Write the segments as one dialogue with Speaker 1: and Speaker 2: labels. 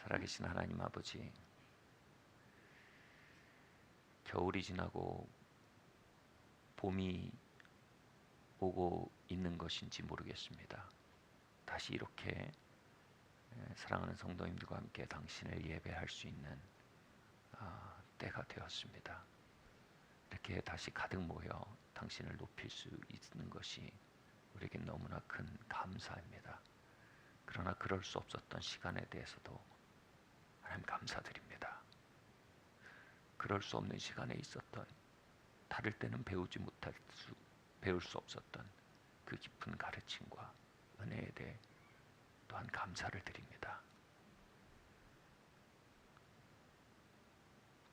Speaker 1: 살아계신 하나님 아버지, 겨울이 지나고 봄이 오고 있는 것인지 모르겠습니다. 다시 이렇게 사랑하는 성도님들과 함께 당신을 예배할 수 있는 때가 되었습니다. 이렇게 다시 가득 모여 당신을 높일 수 있는 것이 우리에게 너무나 큰 감사입니다. 그러나 그럴 수 없었던 시간에 대해서도 하나님 감사드립니다. 그럴 수 없는 시간에 있었던, 다를 때는 배울 수 없었던 그 깊은 가르침과 은혜에 대해 또한 감사를 드립니다.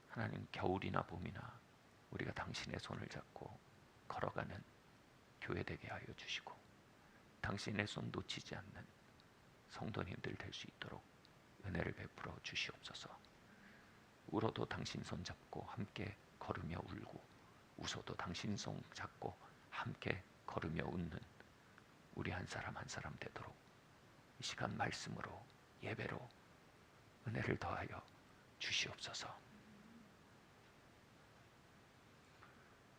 Speaker 1: 하나님, 겨울이나 봄이나 우리가 당신의 손을 잡고 걸어가는 교회 되게 하여 주시고, 당신의 손 놓치지 않는 성도님들 될 수 있도록 은혜를 베풀어 주시옵소서. 울어도 당신 손 잡고 함께 걸으며 울고, 웃어도 당신 손 잡고 함께 걸으며 웃는 우리 한 사람 한 사람 되도록 이 시간 말씀으로, 예배로 은혜를 더하여 주시옵소서.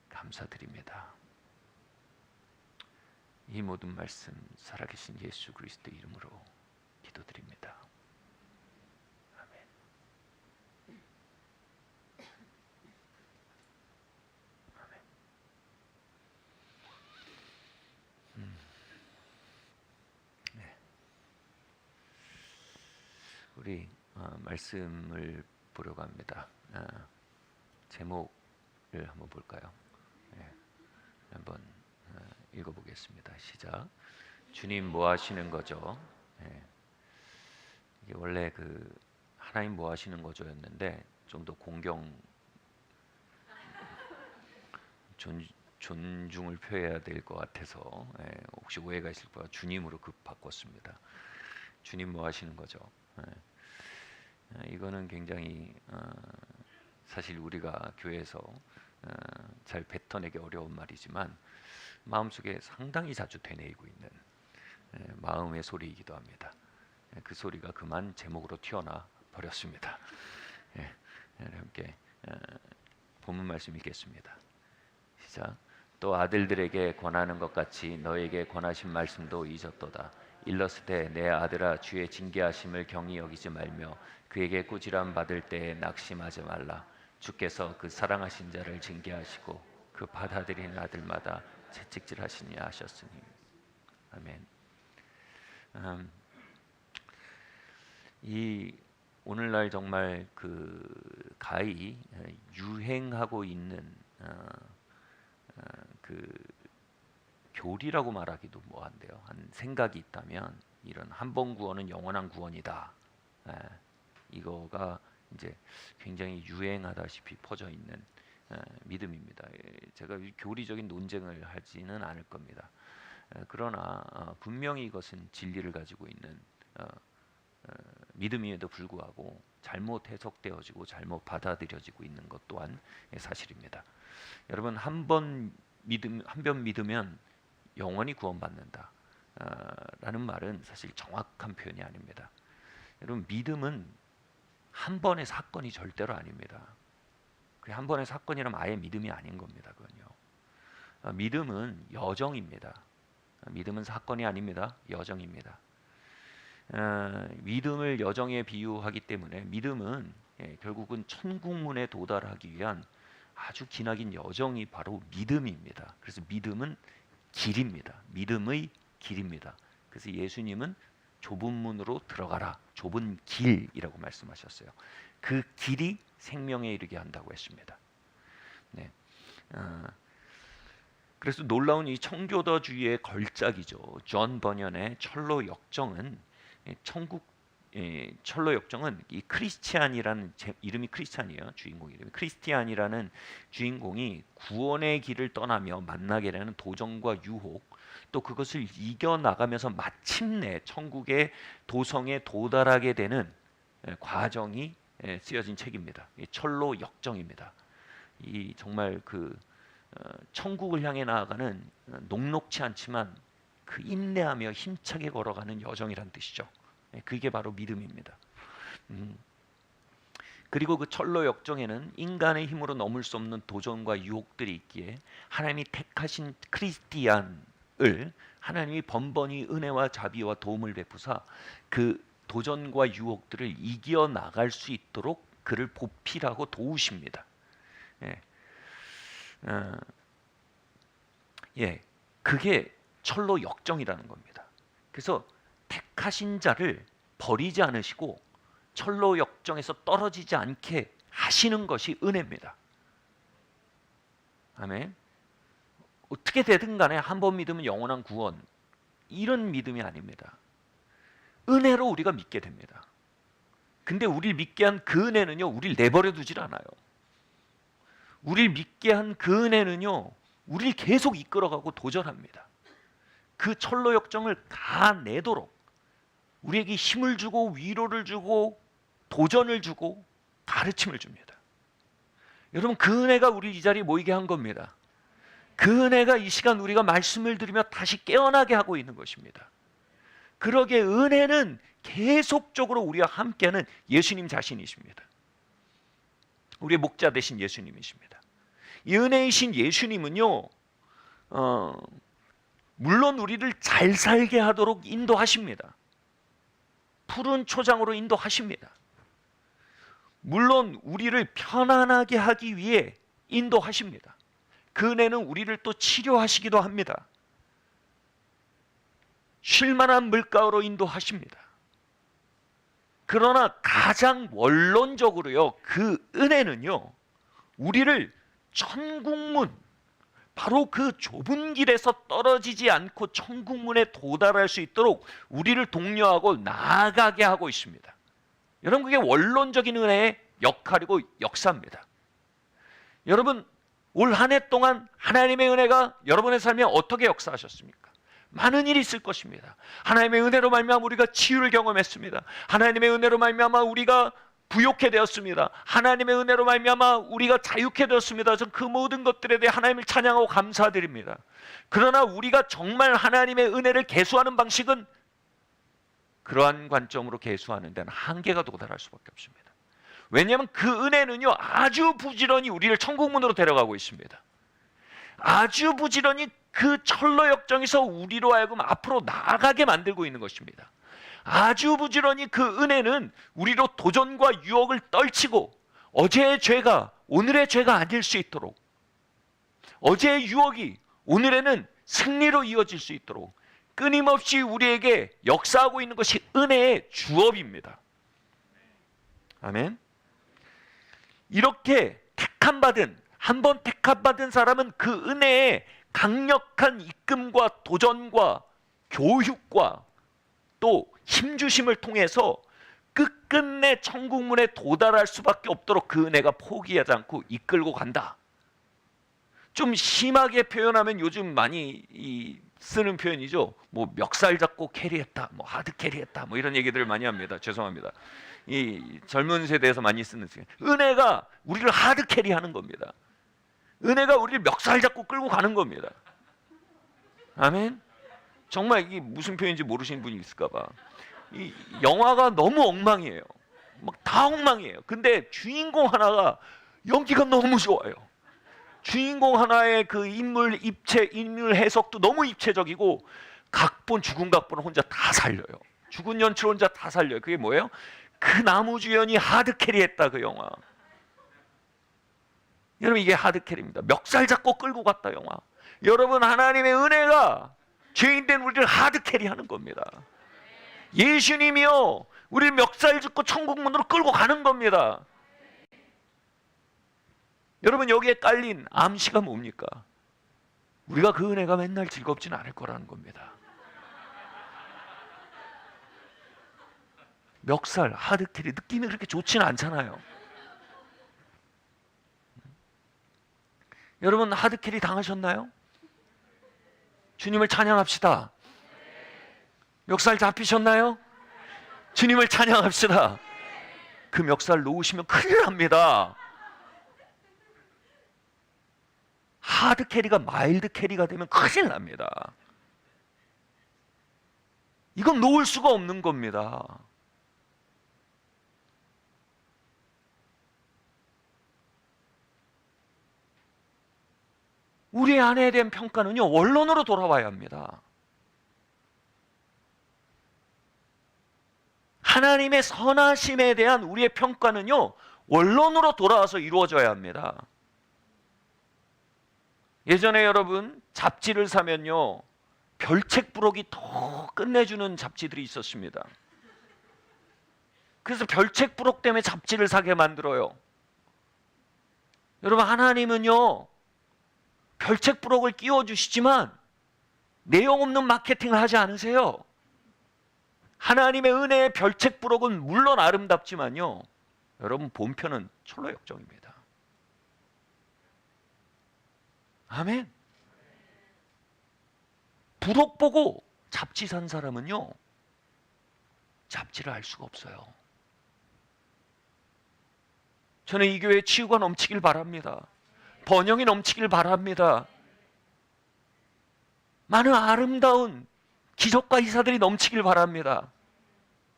Speaker 1: 감사드립니다. 이 모든 말씀 살아계신 예수 그리스도 이름으로 기도드립니다. 아멘. 아멘. 네. 우리 말씀을 보려고 합니다. 제목을 한번 볼까요? 네. 한번 읽어보겠습니다. 시작. 주님 뭐 하시는 거죠? 네. 이게 원래 그 하나님 뭐 하시는 거죠였는데 좀 더 존중을 표해야 될 것 같아서 혹시 오해가 있을까 봐 주님으로 급 바꿨습니다. 주님 뭐 하시는 거죠? 이거는 굉장히 사실 우리가 교회에서 잘 뱉어내기 어려운 말이지만 마음속에 상당히 자주 되뇌이고 있는 마음의 소리이기도 합니다. 그 소리가 그만 제목으로 튀어나 버렸습니다. 함께 본문 말씀 읽겠습니다. 시작. 또 아들들에게 권하는 것 같이 너에게 권하신 말씀도 잊었도다. 일렀으되 내 아들아 주의 징계하심을 경히 여기지 말며 그에게 꾸지람 받을 때에 낙심하지 말라. 주께서 그 사랑하신 자를 징계하시고 그 받아들이는 아들마다 채찍질하시니 하셨으니. 아멘. 이 오늘날 정말 그 가히 유행하고 있는 그 교리라고 말하기도 뭐한데요. 한 생각이 있다면 이런 한 번 구원은 영원한 구원이다. 이거가 이제 굉장히 유행하다시피 퍼져 있는 믿음입니다. 제가 교리적인 논쟁을 하지는 않을 겁니다. 그러나 분명히 이것은 진리를 가지고 있는 믿음임에도 불구하고 잘못 해석되어지고 잘못 받아들여지고 있는 것 또한 사실입니다. 여러분, 한 번 믿으면 영원히 구원받는다 라는 말은 사실 정확한 표현이 아닙니다. 여러분, 믿음은 한 번의 사건이 절대로 아닙니다. 한 번의 사건이라면 아예 믿음이 아닌 겁니다. 그건요. 믿음은 여정입니다. 믿음은 사건이 아닙니다. 여정입니다. 믿음을 여정에 비유하기 때문에 믿음은 결국은 천국문에 도달하기 위한 아주 기나긴 여정이 바로 믿음입니다. 그래서 믿음은 길입니다. 믿음의 길입니다. 그래서 예수님은 좁은 문으로 들어가라. 좁은 길이라고 말씀하셨어요. 그 길이 생명에 이르게 한다고 했습니다. 네. 그래서 놀라운 이 청교도주의의 걸작이죠. 존 버년의 철로 역정은 철로 역정은 이 크리스티안이라는 이름이 크리스티안이에요. 주인공 이름이 크리스티안이라는 주인공이 구원의 길을 떠나며 만나게 되는 도전과 유혹, 또 그것을 이겨 나가면서 마침내 천국의 도성에 도달하게 되는 과정이 쓰여진 책입니다. 철로 역정입니다. 이 정말 그 천국을 향해 나아가는 녹록치 않지만 그 인내하며 힘차게 걸어가는 여정이란 뜻이죠. 그게 바로 믿음입니다. 그리고 그 철로 역정에는 인간의 힘으로 넘을 수 없는 도전과 유혹들이 있기에 하나님이 택하신 크리스티안을 하나님이 번번이 은혜와 자비와 도움을 베푸사 그 도전과 유혹들을 이겨 나갈 수 있도록 그를 보필하고 도우십니다. 예. 그게 철로 역정이라는 겁니다. 그래서 택하신 자를 버리지 않으시고 철로 역정에서 떨어지지 않게 하시는 것이 은혜입니다. 아멘. 어떻게 되든 간에 한 번 믿으면 영원한 구원, 이런 믿음이 아닙니다. 은혜로 우리가 믿게 됩니다. 근데 우리를 믿게 한 그 은혜는요, 우리를 내버려 두질 않아요. 우리를 믿게 한 그 은혜는요, 우리를 계속 이끌어가고 도전합니다. 그 철로 역정을 다 내도록 우리에게 힘을 주고 위로를 주고 도전을 주고 가르침을 줍니다. 여러분, 그 은혜가 우리 이 자리에 모이게 한 겁니다. 그 은혜가 이 시간 우리가 말씀을 들으며 다시 깨어나게 하고 있는 것입니다. 그러기에 은혜는 계속적으로 우리와 함께하는 예수님 자신이십니다. 우리의 목자 되신 예수님이십니다. 이 은혜이신 예수님은요, 물론 우리를 잘 살게 하도록 인도하십니다. 푸른 초장으로 인도하십니다. 물론 우리를 편안하게 하기 위해 인도하십니다. 그 은혜는 우리를 또 치료하시기도 합니다. 쉴만한 물가로 인도하십니다. 그러나 가장 원론적으로요, 그 은혜는요, 우리를 천국문, 바로 그 좁은 길에서 떨어지지 않고 천국문에 도달할 수 있도록 우리를 독려하고 나아가게 하고 있습니다. 여러분, 그게 원론적인 은혜의 역할이고 역사입니다. 여러분, 올 한 해 동안 하나님의 은혜가 여러분의 삶에 어떻게 역사하셨습니까? 많은 일이 있을 것입니다. 하나님의 은혜로 말미암아 우리가 치유를 경험했습니다. 하나님의 은혜로 말미암아 우리가 부욕해 되었습니다. 하나님의 은혜로 말미암아 우리가 자유케 되었습니다. 전 그 모든 것들에 대해 하나님을 찬양하고 감사드립니다. 그러나 우리가 정말 하나님의 은혜를 계수하는 방식은 그러한 관점으로 계수하는 데는 한계가 도달할 수밖에 없습니다. 왜냐하면 그 은혜는요, 아주 부지런히 우리를 천국문으로 데려가고 있습니다. 아주 부지런히 그 철로 역정에서 우리로 하여금 앞으로 나아가게 만들고 있는 것입니다. 아주 부지런히 그 은혜는 우리로 도전과 유혹을 떨치고 어제의 죄가 오늘의 죄가 아닐 수 있도록, 어제의 유혹이 오늘에는 승리로 이어질 수 있도록 끊임없이 우리에게 역사하고 있는 것이 은혜의 주업입니다. 아멘. 이렇게 택함받은, 한번 택함받은 사람은 그 은혜의 강력한 이끌림과 도전과 교육과 또 힘주심을 통해서 끝끝내 천국문에 도달할 수밖에 없도록 그 은혜가 포기하지 않고 이끌고 간다. 좀 심하게 표현하면 요즘 많이 쓰는 표현이죠. 뭐 멱살 잡고 캐리했다, 뭐 하드 캐리했다, 뭐 이런 얘기들을 많이 합니다. 죄송합니다. 이 젊은 세대에서 많이 쓰는 은혜가 우리를 하드 캐리하는 겁니다. 은혜가 우리를 멱살 잡고 끌고 가는 겁니다. 아멘. 정말 이게 무슨 표현인지 모르시는 분이 있을까 봐. 이 영화가 너무 엉망이에요. 막 다 엉망이에요. 근데 주인공 하나가 연기가 너무 좋아요. 주인공 하나의 그 인물 입체, 인물 해석도 너무 입체적이고 각본, 죽은 각본을 혼자 다 살려요. 죽은 연출 혼자 다 살려요. 그게 뭐예요? 그 나무주연이 하드캐리했다, 그 영화. 여러분, 이게 하드캐리입니다. 멱살 잡고 끌고 갔다, 영화. 여러분, 하나님의 은혜가 죄인된 우리를 하드캐리하는 겁니다. 예수님이요, 우리를 멱살 잡고 천국문으로 끌고 가는 겁니다. 여러분, 여기에 깔린 암시가 뭡니까? 우리가 그 은혜가 맨날 즐겁지는 않을 거라는 겁니다. 멱살, 하드캐리, 느낌이 그렇게 좋지는 않잖아요. 여러분, 하드캐리 당하셨나요? 주님을 찬양합시다. 멱살 잡히셨나요? 주님을 찬양합시다. 그 멱살 놓으시면 큰일 납니다. 하드 캐리가 마일드 캐리가 되면 큰일 납니다. 이건 놓을 수가 없는 겁니다. 우리 안에 대한 평가는요, 원론으로 돌아와야 합니다. 하나님의 선하심에 대한 우리의 평가는요, 원론으로 돌아와서 이루어져야 합니다. 예전에 여러분 잡지를 사면요, 별책 부록이 더 끝내주는 잡지들이 있었습니다. 그래서 별책 부록 때문에 잡지를 사게 만들어요. 여러분, 하나님은요, 별책 부록을 끼워주시지만 내용 없는 마케팅을 하지 않으세요. 하나님의 은혜의 별책 부록은 물론 아름답지만요, 여러분 본편은 철로역정입니다. 아멘. 부록 보고 잡지 산 사람은요, 잡지를 알 수가 없어요. 저는 이 교회에 치유가 넘치길 바랍니다. 번영이 넘치길 바랍니다. 많은 아름다운 기적과 이사들이 넘치길 바랍니다.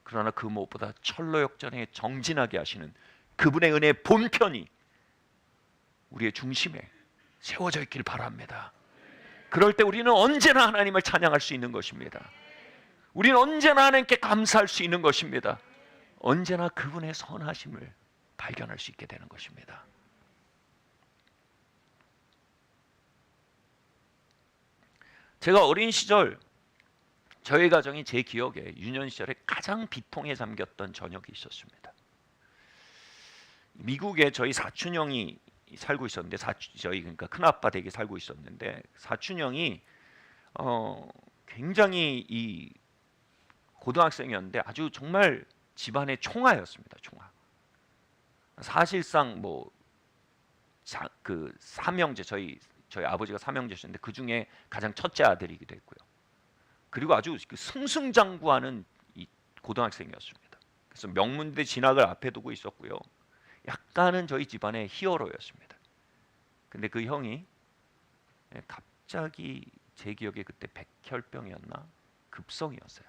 Speaker 1: 그러나 그 무엇보다 철로역전에 정진하게 하시는 그분의 은혜의 본편이 우리의 중심에 세워져 있길 바랍니다. 그럴 때 우리는 언제나 하나님을 찬양할 수 있는 것입니다. 우리는 언제나 하나님께 감사할 수 있는 것입니다. 언제나 그분의 선하심을 발견할 수 있게 되는 것입니다. 제가 어린 시절 저희 가정이 제 기억에 유년 시절에 가장 비통에 잠겼던 저녁이 있었습니다. 미국에 저희 사촌형이 살고 있었는데, 저희 그러니까 큰아빠 댁에 살고 있었는데, 사촌형이 굉장히 이 고등학생이었는데 아주 정말 집안의 총아였습니다. 총아. 사실상 뭐 그 삼형제, 저희 아버지가 삼형제셨는데 그 중에 가장 첫째 아들이기도 했고요. 그리고 아주 승승장구하는 이 고등학생이었습니다. 그래서 명문대 진학을 앞에 두고 있었고요. 약간은 저희 집안의 히어로였습니다. 근데 그 형이 갑자기 제 기억에 그때 백혈병이었나? 급성이었어요.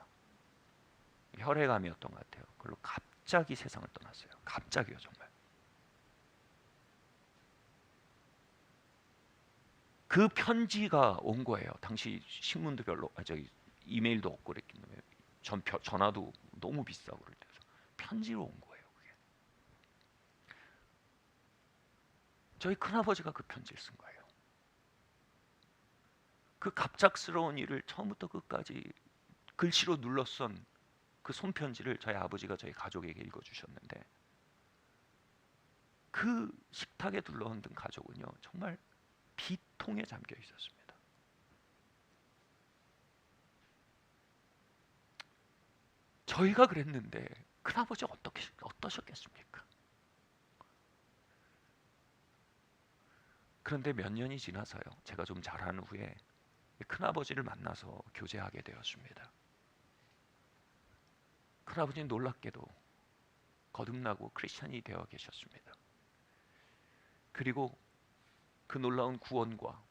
Speaker 1: 혈액암이었던 것 같아요. 그걸로 갑자기 세상을 떠났어요. 갑자기요, 정말. 그 편지가 온 거예요. 당시 신문도 별로, 이메일도 없고 그랬기 때문에 전화도 너무 비싸고 그럴 때서 편지로 온 거예요. 그게. 저희 큰아버지가 그 편지를 쓴 거예요. 그 갑작스러운 일을 처음부터 끝까지 글씨로 눌러쓴 그 손편지를 저희 아버지가 저희 가족에게 읽어주셨는데, 그 식탁에 둘러앉은 가족은요, 정말 비통에 잠겨 있었습니다. 저희가 그랬는데 큰아버지가 어떠셨겠습니까? 그런데 몇 년이 지나서요, 제가 좀 자란 후에 큰아버지를 만나서 교제하게 되었습니다. 큰아버지는 놀랍게도 거듭나고 크리스찬이 되어 계셨습니다. 그리고 그 놀라운 구원과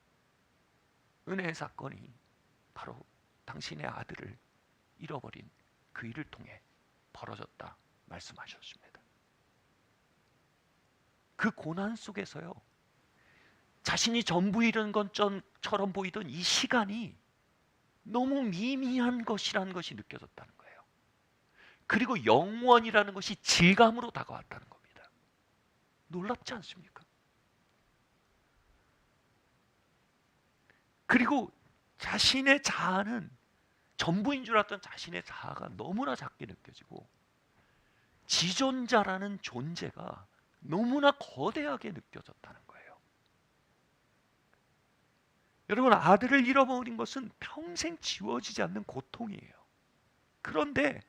Speaker 1: 은혜의 사건이 바로 당신의 아들을 잃어버린 그 일을 통해 벌어졌다 말씀하셨습니다. 그 고난 속에서요, 자신이 전부 잃은 것처럼 보이던 이 시간이 너무 미미한 것이라는 것이 느껴졌다는 거예요. 그리고 영원이라는 것이 질감으로 다가왔다는 겁니다. 놀랍지 않습니까? 그리고 자신의 자아는, 전부인 줄 알았던 자신의 자아가 너무나 작게 느껴지고, 지존자라는 존재가 너무나 거대하게 느껴졌다는 거예요. 여러분, 아들을 잃어버린 것은 평생 지워지지 않는 고통이에요. 그런데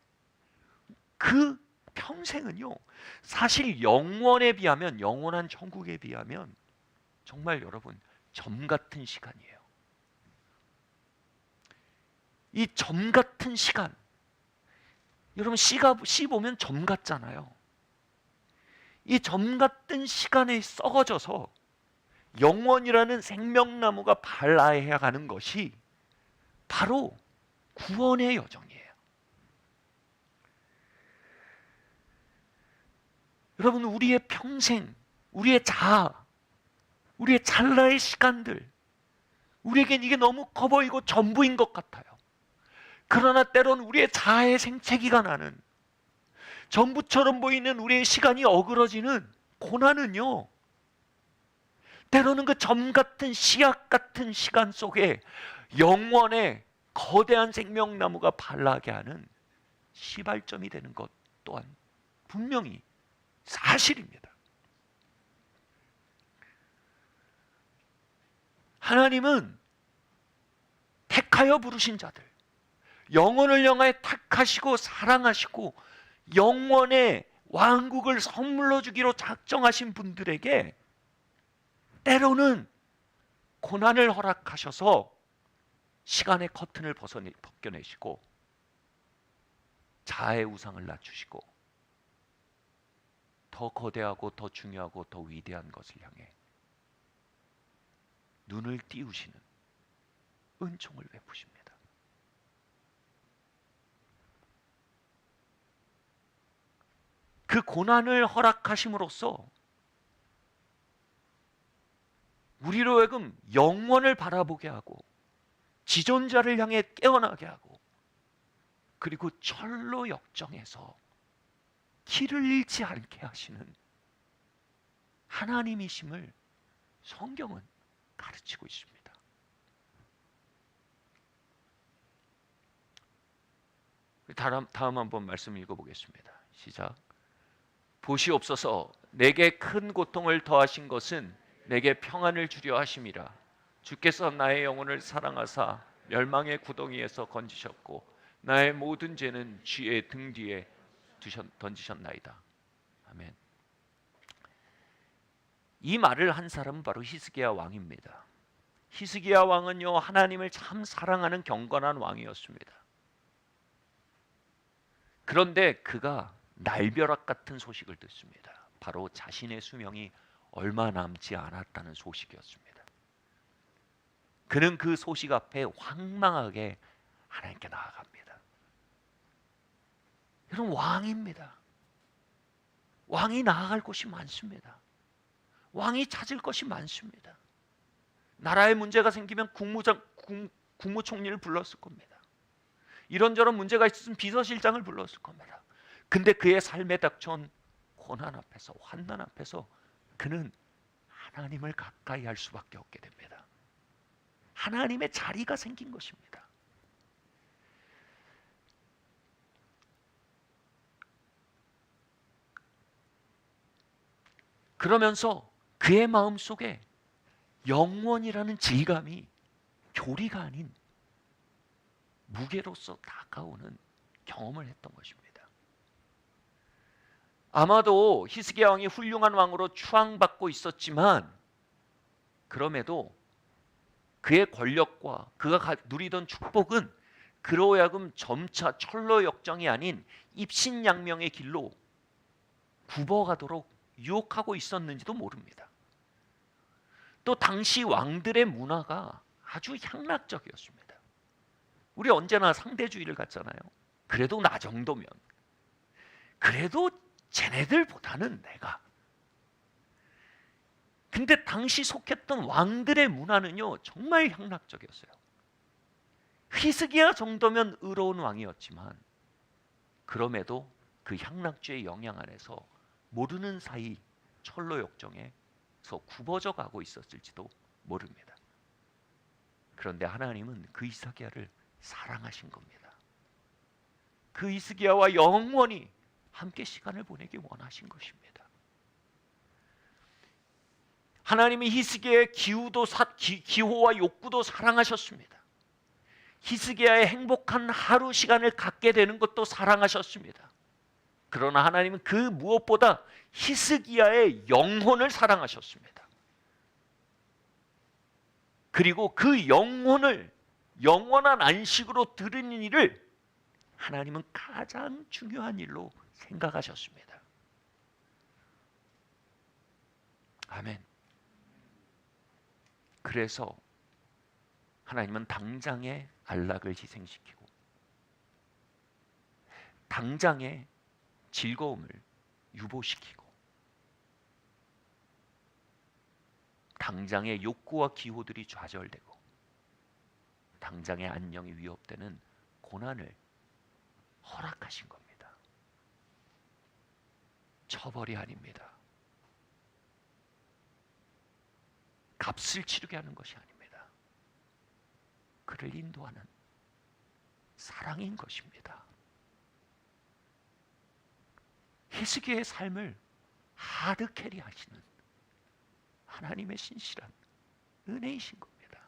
Speaker 1: 그 평생은요, 사실 영원에 비하면, 영원한 천국에 비하면 정말 여러분 점 같은 시간이에요. 이 점 같은 시간, 여러분 씨 보면 점 같잖아요. 이 점 같은 시간에 썩어져서 영원이라는 생명나무가 발라야 하는 것이 바로 구원의 여정이에요. 여러분, 우리의 평생, 우리의 자아, 우리의 찰나의 시간들, 우리에겐 이게 너무 커 보이고 전부인 것 같아요. 그러나 때론 우리의 자아의 생채기가 나는, 전부처럼 보이는 우리의 시간이 어그러지는 고난은요, 때로는 그 점 같은 씨앗 같은 시간 속에 영원의 거대한 생명나무가 발라게 하는 시발점이 되는 것 또한 분명히 사실입니다. 하나님은 택하여 부르신 자들, 영혼을 향하여 택하시고 사랑하시고 영원의 왕국을 선물로 주기로 작정하신 분들에게 때로는 고난을 허락하셔서 시간의 커튼을 벗겨내시고 자아의 우상을 낮추시고 더 거대하고 더 중요하고 더 위대한 것을 향해 눈을 띄우시는 은총을 베푸십니다. 그 고난을 허락하심으로써 우리로 하여금 영원을 바라보게 하고 지존자를 향해 깨어나게 하고 그리고 철로 역정해서 길을 잃지 않게 하시는 하나님이심을 성경은 가르치고 있습니다. 다음 한번 말씀 읽어보겠습니다. 시작. 보시옵소서, 내게 큰 고통을 더하신 것은 내게 평안을 주려 하심이라. 주께서 나의 영혼을 사랑하사 멸망의 구덩이에서 건지셨고 나의 모든 죄는 쥐의 등 뒤에 던지셨나이다. 아멘. 이 말을 한 사람은 바로 히스기야 왕입니다. 히스기야 왕은요, 하나님을 참 사랑하는 경건한 왕이었습니다. 그런데 그가 날벼락 같은 소식을 듣습니다. 바로 자신의 수명이 얼마 남지 않았다는 소식이었습니다. 그는 그 소식 앞에 황망하게 하나님께 나아갑니다. 여러분, 왕입니다. 왕이 나아갈 곳이 많습니다. 왕이 찾을 것이 많습니다. 나라에 문제가 생기면 국무총리를 불렀을 겁니다. 이런저런 문제가 있었으면 비서실장을 불렀을 겁니다. 근데 그의 삶에 닥쳐온 고난 앞에서, 환난 앞에서 그는 하나님을 가까이 할 수밖에 없게 됩니다. 하나님의 자리가 생긴 것입니다. 그러면서 그의 마음속에 영원이라는 질감이 교리가 아닌 무게로서 다가오는 경험을 했던 것입니다. 아마도 히스기야 왕이 훌륭한 왕으로 추앙받고 있었지만 그럼에도 그의 권력과 그가 누리던 축복은 그로 하여금 점차 철로 역정이 아닌 입신양명의 길로 굽어가도록 유혹하고 있었는지도 모릅니다. 또 당시 왕들의 문화가 아주 향락적이었습니다. 우리 언제나 상대주의를 갖잖아요. 그래도 나 정도면, 그래도 쟤네들보다는 내가. 근데 당시 속했던 왕들의 문화는요, 정말 향락적이었어요. 히스기야 정도면 의로운 왕이었지만 그럼에도 그 향락주의 영향 안에서 모르는 사이 철로 역정에서 굽어져 가고 있었을지도 모릅니다. 그런데 하나님은 그 히스기야를 사랑하신 겁니다. 그 히스기야와 영원히 함께 시간을 보내기 원하신 것입니다. 하나님이 히스기야의 기호와 욕구도 사랑하셨습니다. 히스기야의 행복한 하루 시간을 갖게 되는 것도 사랑하셨습니다. 그러나 하나님은 그 무엇보다 히스기야의 영혼을 사랑하셨습니다. 그리고 그 영혼을 영원한 안식으로 들으는 일을 하나님은 가장 중요한 일로 생각하셨습니다. 아멘. 그래서 하나님은 당장의 안락을 희생시키고 당장의 즐거움을 유보시키고 당장의 욕구와 기호들이 좌절되고 당장의 안녕이 위협되는 고난을 허락하신 겁니다. 처벌이 아닙니다. 값을 치르게 하는 것이 아닙니다. 그를 인도하는 사랑인 것입니다. 히스기야의 삶을 하드캐리 하시는 하나님의 신실한 은혜이신 겁니다.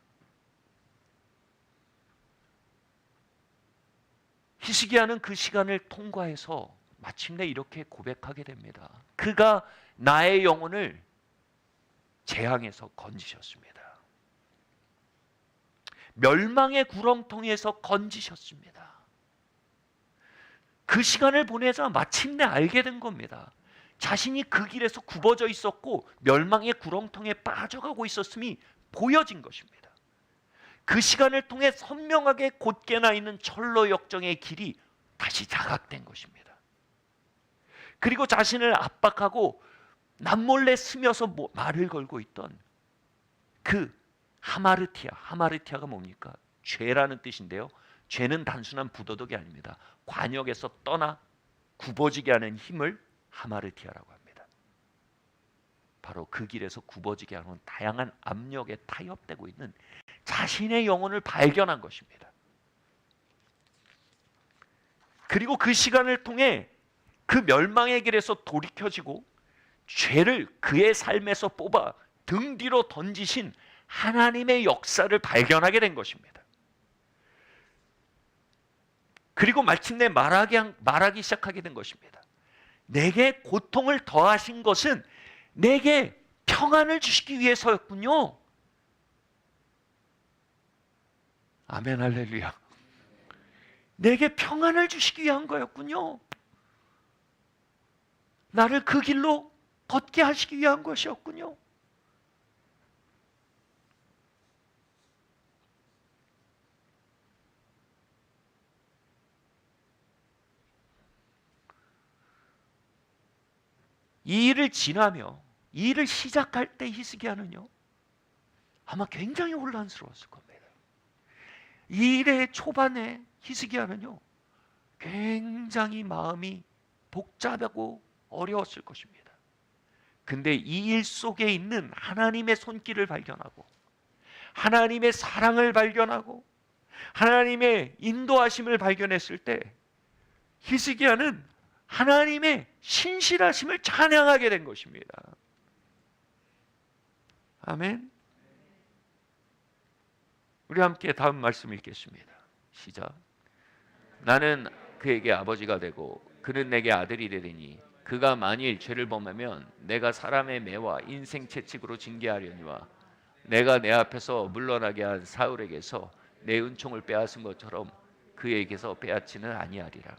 Speaker 1: 히스기야는 그 시간을 통과해서 마침내 이렇게 고백하게 됩니다. 그가 나의 영혼을 재앙에서 건지셨습니다. 멸망의 구렁텅이에서 건지셨습니다. 그 시간을 보내자 마침내 알게 된 겁니다. 자신이 그 길에서 굽어져 있었고 멸망의 구렁텅이에 빠져가고 있었음이 보여진 것입니다. 그 시간을 통해 선명하게 곧게 나 있는 철로 역정의 길이 다시 자각된 것입니다. 그리고 자신을 압박하고 남몰래 스며서 말을 걸고 있던 그 하마르티아가 뭡니까? 죄라는 뜻인데요. 죄는 단순한 부도덕이 아닙니다. 관역에서 떠나 굽어지게 하는 힘을 하마르티아라고 합니다. 바로 그 길에서 굽어지게 하는 다양한 압력에 타협되고 있는 자신의 영혼을 발견한 것입니다. 그리고 그 시간을 통해 그 멸망의 길에서 돌이켜지고 죄를 그의 삶에서 뽑아 등 뒤로 던지신 하나님의 역사를 발견하게 된 것입니다. 그리고 마침내 말하기 시작하게 된 것입니다. 내게 고통을 더하신 것은 내게 평안을 주시기 위해서였군요. 아멘 할렐루야. 내게 평안을 주시기 위한 거였군요. 나를 그 길로 걷게 하시기 위한 것이었군요. 이 일을 지나며 이 일을 시작할 때 히스기야는요 아마 굉장히 혼란스러웠을 겁니다. 이 일의 초반에 히스기야는요 굉장히 마음이 복잡하고 어려웠을 것입니다. 근데 이 일 속에 있는 하나님의 손길을 발견하고 하나님의 사랑을 발견하고 하나님의 인도하심을 발견했을 때 히스기야는 하나님의 신실하심을 찬양하게 된 것입니다. 아멘. 우리 함께 다음 말씀 읽겠습니다. 시작. 나는 그에게 아버지가 되고 그는 내게 아들이 되리니 그가 만일 죄를 범하면 내가 사람의 매와 인생 채찍으로 징계하려니와 내가 내 앞에서 물러나게 한 사울에게서 내 은총을 빼앗은 것처럼 그에게서 빼앗지는 아니하리라.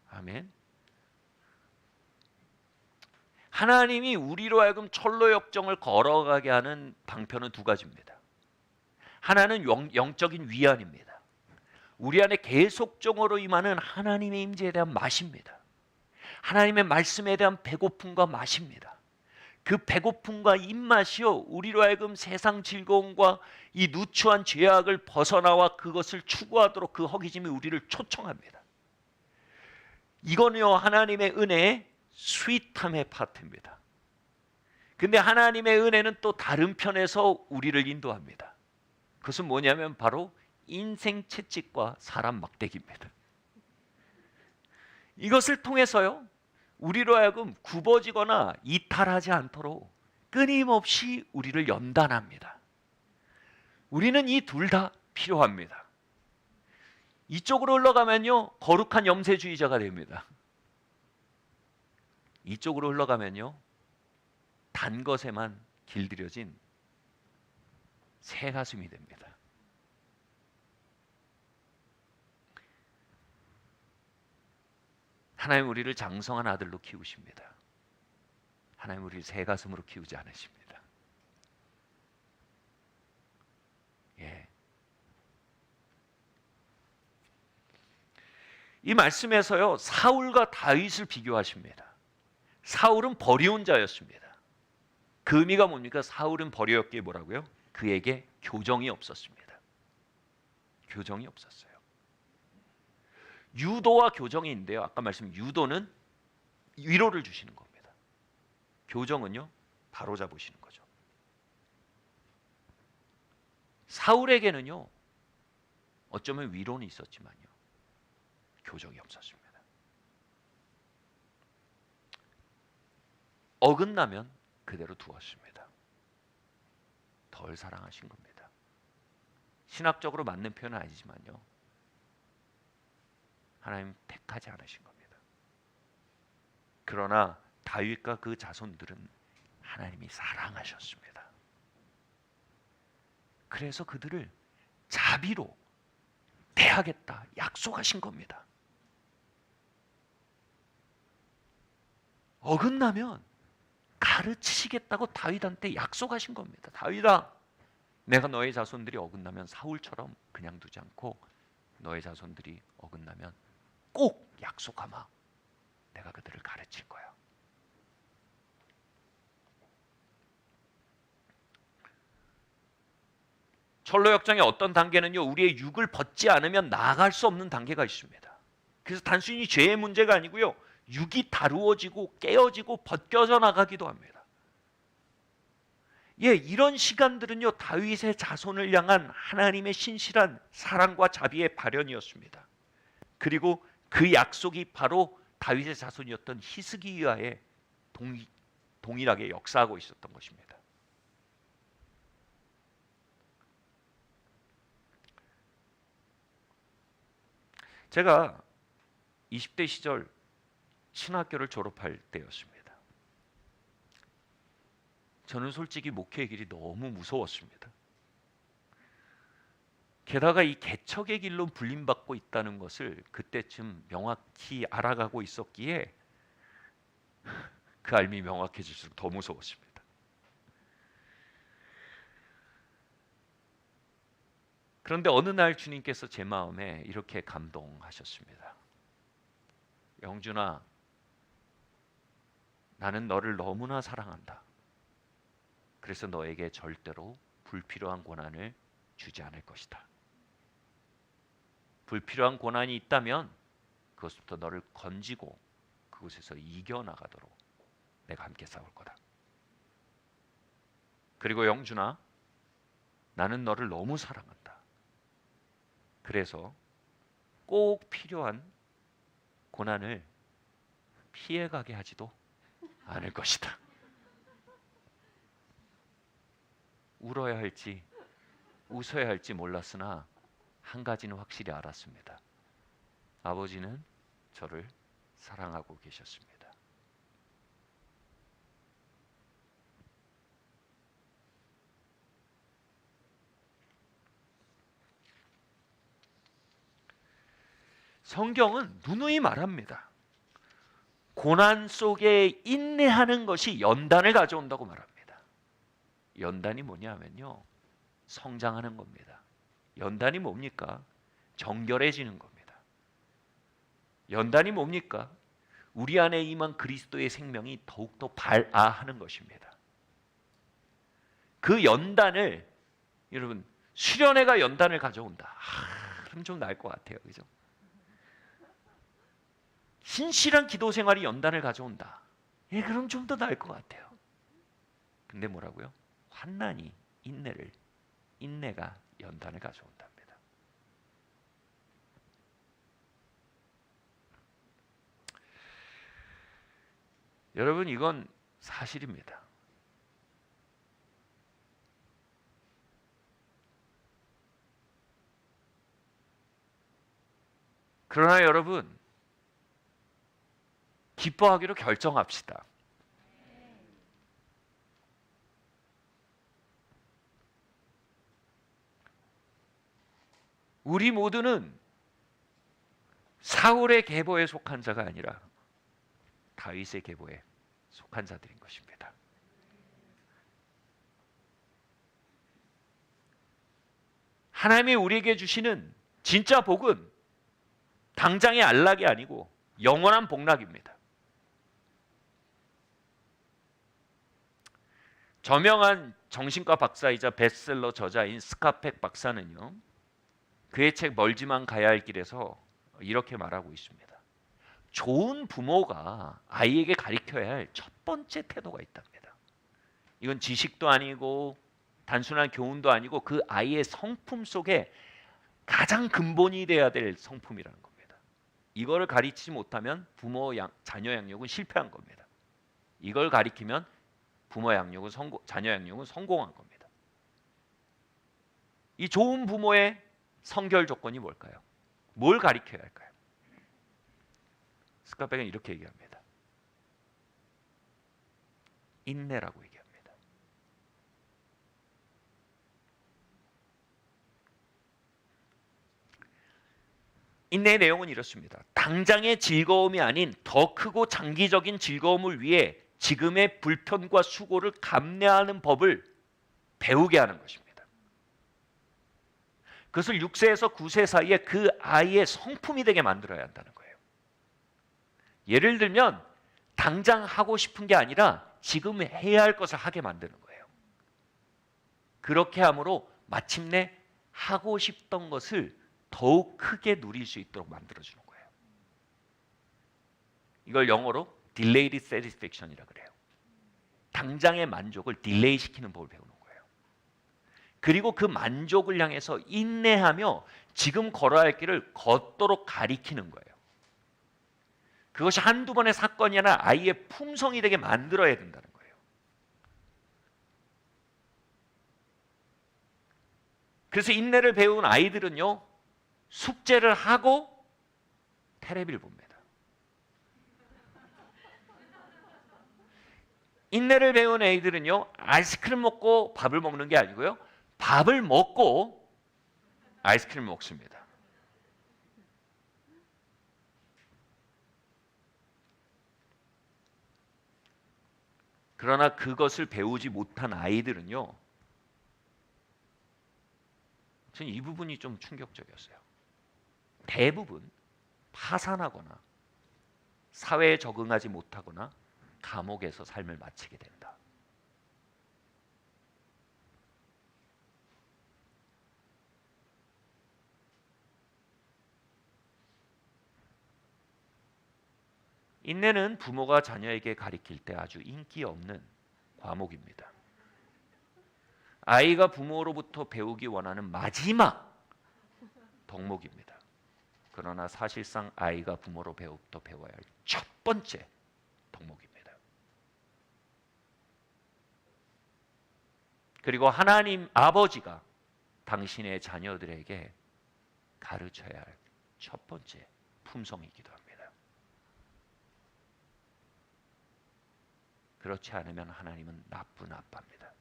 Speaker 1: 아멘. 하나님이 우리로 하여금 철로 역정을 걸어가게 하는 방편은 두 가지입니다. 하나는 영적인 위안입니다. 우리 안에 계속적으로 임하는 하나님의 임재에 대한 맛입니다. 하나님의 말씀에 대한 배고픔과 맛입니다. 그 배고픔과 입맛이요 우리로 하여금 세상 즐거움과 이 누추한 죄악을 벗어나와 그것을 추구하도록 그 허기짐이 우리를 초청합니다. 이거는요 하나님의 은혜의 스윗함의 파트입니다. 근데 하나님의 은혜는 또 다른 편에서 우리를 인도합니다. 그것은 뭐냐면 바로 인생 채찍과 사람 막대기입니다. 이것을 통해서요 우리로 하여금 굽어지거나 이탈하지 않도록 끊임없이 우리를 연단합니다. 우리는 이 둘 다 필요합니다. 이쪽으로 흘러가면요 거룩한 염세주의자가 됩니다. 이쪽으로 흘러가면요 단 것에만 길들여진 새 가슴이 됩니다. 하나님 우리를 장성한 아들로 키우십니다. 하나님 우리를 새 가슴으로 키우지 않으십니다. 예. 이 말씀에서요 사울과 다윗을 비교하십니다. 사울은 버리운 자였습니다. 그 의미가 뭡니까? 사울은 버려였기에 뭐라고요? 그에게 교정이 없었습니다. 교정이 없었어요. 유도와 교정이 있는데요. 아까 말씀 유도는 위로를 주시는 겁니다. 교정은요, 바로잡으시는 거죠. 사울에게는요, 어쩌면 위로는 있었지만요, 교정이 없었습니다. 어긋나면 그대로 두었습니다. 덜 사랑하신 겁니다. 신학적으로 맞는 표현은 아니지만요, 하나님 택하지 않으신 겁니다. 그러나 다윗과 그 자손들은 하나님이 사랑하셨습니다. 그래서 그들을 자비로 대하겠다 약속하신 겁니다. 어긋나면 가르치시겠다고 다윗한테 약속하신 겁니다. 다윗아, 내가 너의 자손들이 어긋나면 사울처럼 그냥 두지 않고 너의 자손들이 어긋나면 꼭 약속하마. 내가 그들을 가르칠 거야. 철로 역정의 어떤 단계는요, 우리의 육을 벗지 않으면 나아갈 수 없는 단계가 있습니다. 그래서 단순히 죄의 문제가 아니고요, 육이 다루어지고 깨어지고 벗겨져 나가기도 합니다. 예, 이런 시간들은요, 다윗의 자손을 향한 하나님의 신실한 사랑과 자비의 발현이었습니다. 그리고 그 약속이 바로 다윗의 자손이었던 히스기야에 동일하게 역사하고 있었던 것입니다. 제가 20대 시절 신학교를 졸업할 때였습니다. 저는 솔직히 목회의 길이 너무 무서웠습니다. 게다가 이 개척의 길로 불림받고 있다는 것을 그때쯤 명확히 알아가고 있었기에 그 알미 명확해질수록 더 무서웠습니다. 그런데 어느 날 주님께서 제 마음에 이렇게 감동하셨습니다. 영준아, 나는 너를 너무나 사랑한다. 그래서 너에게 절대로 불필요한 고난을 주지 않을 것이다. 불필요한 고난이 있다면 그것부터 너를 건지고 그곳에서 이겨나가도록 내가 함께 싸울 거다. 그리고 영준아, 나는 너를 너무 사랑한다. 그래서 꼭 필요한 고난을 피해가게 하지도 않을 것이다. 울어야 할지 웃어야 할지 몰랐으나 한 가지는 확실히 알았습니다. 아버지는 저를 사랑하고 계셨습니다. 성경은 누누이 말합니다. 고난 속에 인내하는 것이 연단을 가져온다고 말합니다. 연단이 뭐냐면요, 성장하는 겁니다. 연단이 뭡니까? 정결해지는 겁니다. 연단이 뭡니까? 우리 안에 임한 그리스도의 생명이 더욱더 발아하는 것입니다. 그 연단을, 여러분, 수련회가 연단을 가져온다. 그럼 좀 나을 것 같아요. 그죠? 신실한 기도 생활이 연단을 가져온다. 예, 그럼 좀 더 나을 것 같아요. 근데 뭐라고요? 환난이 인내가 연단을 가져온답니다. 여러분, 이건 사실입니다. 그러나 여러분, 기뻐하기로 결정합시다. 우리 모두는 사울의 계보에 속한 자가 아니라 다윗의 계보에 속한 자들인 것입니다. 하나님이 우리에게 주시는 진짜 복은 당장의 안락이 아니고 영원한 복락입니다. 저명한 정신과 박사이자 베스트셀러 저자인 스카펙 박사는요, 그의 책 멀지만 가야 할 길에서 이렇게 말하고 있습니다. 좋은 부모가 아이에게 가르쳐야 할 첫 번째 태도가 있답니다. 이건 지식도 아니고 단순한 교훈도 아니고 그 아이의 성품 속에 가장 근본이 돼야 될 성품이라는 겁니다. 이거를 가르치지 못하면 자녀 양육은 실패한 겁니다. 이걸 가르치면 자녀 양육은 성공한 겁니다. 이 좋은 부모의 성결 조건이 뭘까요? 뭘 가르쳐야 할까요? 스카백은 이렇게 얘기합니다. 인내라고 얘기합니다. 인내의 내용은 이렇습니다. 당장의 즐거움이 아닌 더 크고 장기적인 즐거움을 위해 지금의 불편과 수고를 감내하는 법을 배우게 하는 것입니다. 그것을 6세에서 9세 사이에 그 아이의 성품이 되게 만들어야 한다는 거예요. 예를 들면 당장 하고 싶은 게 아니라 지금 해야 할 것을 하게 만드는 거예요. 그렇게 함으로 마침내 하고 싶던 것을 더욱 크게 누릴 수 있도록 만들어주는 거예요. 이걸 영어로 delayed satisfaction이라고 그래요. 당장의 만족을 딜레이 시키는 법을 배우는 거예요. 그리고 그 만족을 향해서 인내하며 지금 걸어야 할 길을 걷도록 가리키는 거예요. 그것이 한두 번의 사건이 아니라 아이의 품성이 되게 만들어야 된다는 거예요. 그래서 인내를 배운 아이들은요, 숙제를 하고 테레비를 봅니다. 인내를 배운 아이들은요, 아이스크림 먹고 밥을 먹는 게 아니고요, 밥을 먹고 아이스크림을 먹습니다. 그러나 그것을 배우지 못한 아이들은요, 저는 이 부분이 좀 충격적이었어요. 대부분 파산하거나 사회에 적응하지 못하거나 감옥에서 삶을 마치게 된다. 인내는 부모가 자녀에게 가르칠 때 아주 인기 없는 과목입니다. 아이가 부모로부터 배우기 원하는 마지막 덕목입니다. 그러나 사실상 아이가 부모로부터 배워야 할 첫 번째 덕목입니다. 그리고 하나님 아버지가 당신의 자녀들에게 가르쳐야 할 첫 번째 품성이기도 합니다. 그렇지 않으면 하나님은 나쁜 아빠입니다.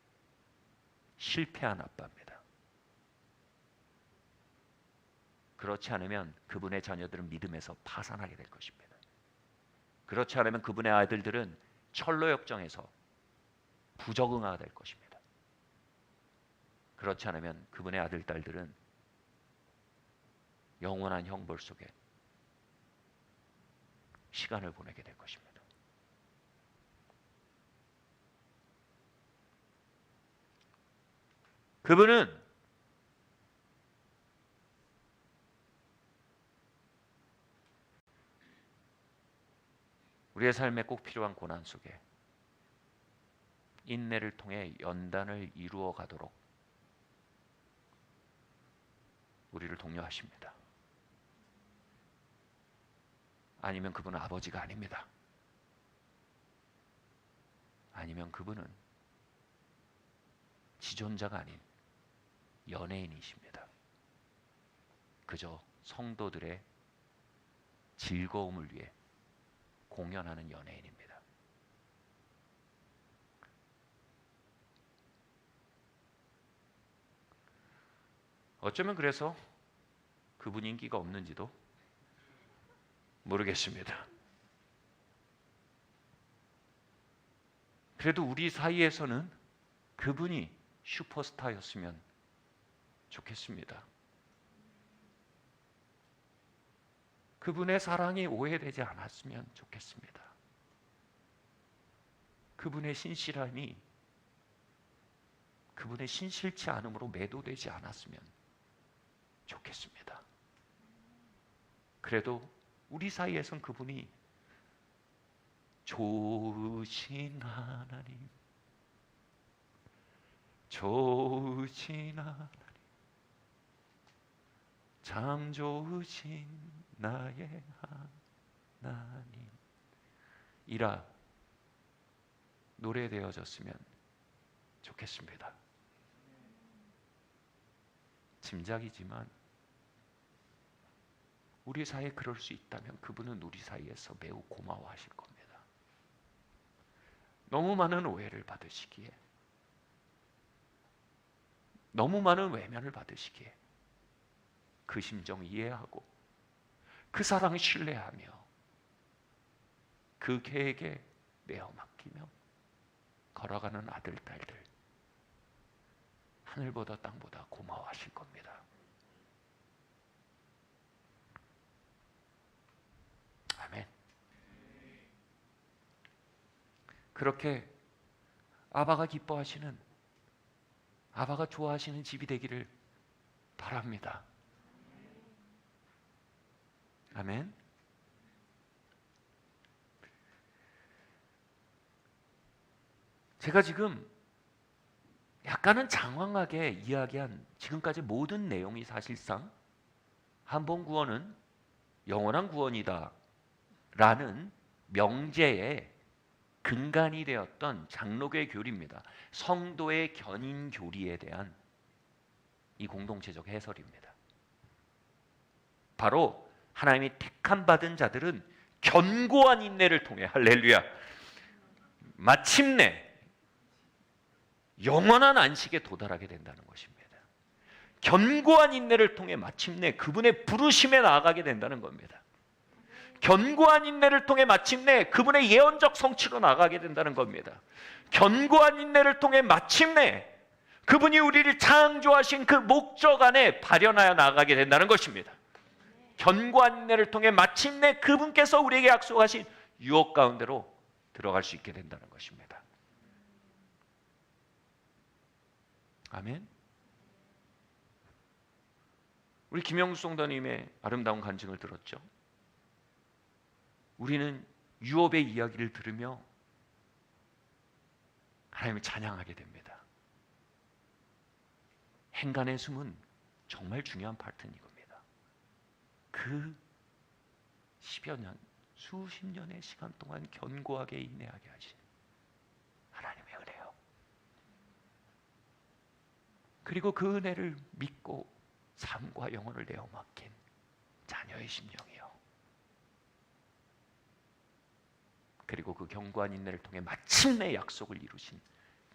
Speaker 1: 실패한 아빠입니다. 그렇지 않으면 그분의 자녀들은 믿음에서 파산하게 될 것입니다. 그렇지 않으면 그분의 아들들은 철로 역정에서 부적응하게 될 것입니다. 그렇지 않으면 그분의 아들, 딸들은 영원한 형벌 속에 시간을 보내게 될 것입니다. 그분은 우리의 삶에 꼭 필요한 고난 속에 인내를 통해 연단을 이루어 가도록 우리를 독려하십니다. 아니면 그분은 아버지가 아닙니다. 아니면 그분은 지존자가 아닌 연예인이십니다. 그저 성도들의 즐거움을 위해 공연하는 연예인입니다. 어쩌면 그래서 그분 인기가 없는지도 모르겠습니다. 그래도 우리 사이에서는 그분이 슈퍼스타였으면 좋겠습니다. 그분의 사랑이 오해되지 않았으면 좋겠습니다. 그분의 신실함이 그분의 신실치 않음으로 매도되지 않았으면 좋겠습니다. 그래도 우리 사이에선 그분이 좋으신 하나님, 좋으신 하나님, 참 좋으신 나의 하나님 이라 노래되어졌으면 좋겠습니다. 짐작이지만 우리 사이에 그럴 수 있다면 그분은 우리 사이에서 매우 고마워하실 겁니다. 너무 많은 오해를 받으시기에, 너무 많은 외면을 받으시기에 그 심정 이해하고 그 사랑 신뢰하며 그 계획에 내어 맡기며 걸어가는 아들, 딸들 하늘보다 땅보다 고마워하실 겁니다. 아멘. 그렇게 아바가 기뻐하시는, 아바가 좋아하시는 집이 되기를 바랍니다. 아멘. 제가 지금 약간은 장황하게 이야기한 지금까지 모든 내용이 사실상 한 번 구원은 영원한 구원이다 라는 명제의 근간이 되었던 장로교의 교리입니다. 성도의 견인 교리에 대한 이 공동체적 해설입니다. 바로 하나님이 택함 받은 자들은 견고한 인내를 통해, 할렐루야, 마침내 영원한 안식에 도달하게 된다는 것입니다. 견고한 인내를 통해 마침내 그분의 부르심에 나아가게 된다는 겁니다. 견고한 인내를 통해 마침내 그분의 예언적 성취로 나아가게 된다는 겁니다. 견고한 인내를 통해 마침내 그분이 우리를 창조하신 그 목적 안에 발현하여 나아가게 된다는 것입니다. 견고한 인내를 통해 마침내 그분께서 우리에게 약속하신 유업 가운데로 들어갈 수 있게 된다는 것입니다. 아멘. 우리 김영수 성도님의 아름다운 간증을 들었죠. 우리는 유업의 이야기를 들으며 하나님을 찬양하게 됩니다. 행간의 숨은 정말 중요한 파트인 겁니다. 그 10여 년, 수십 년의 시간 동안 견고하게 인내하게 하신 하나님의 은혜요. 그리고 그 은혜를 믿고 삶과 영혼을 내어 맡긴 자녀의 심령이요. 그리고 그 견고한 인내를 통해 마침내 약속을 이루신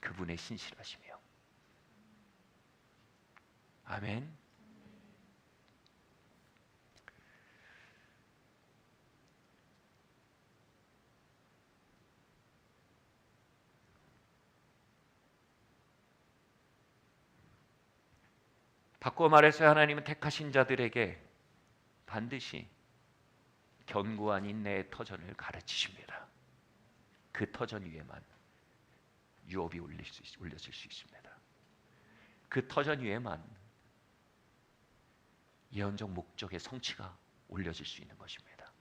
Speaker 1: 그분의 신실하시며. 아멘. 바꿔 말해서 하나님은 택하신 자들에게 반드시 견고한 인내의 터전을 가르치십니다. 그 터전 위에만 유업이 올려질 수 있습니다. 그 터전 위에만 예언적 목적의 성취가 올려질 수 있는 것입니다.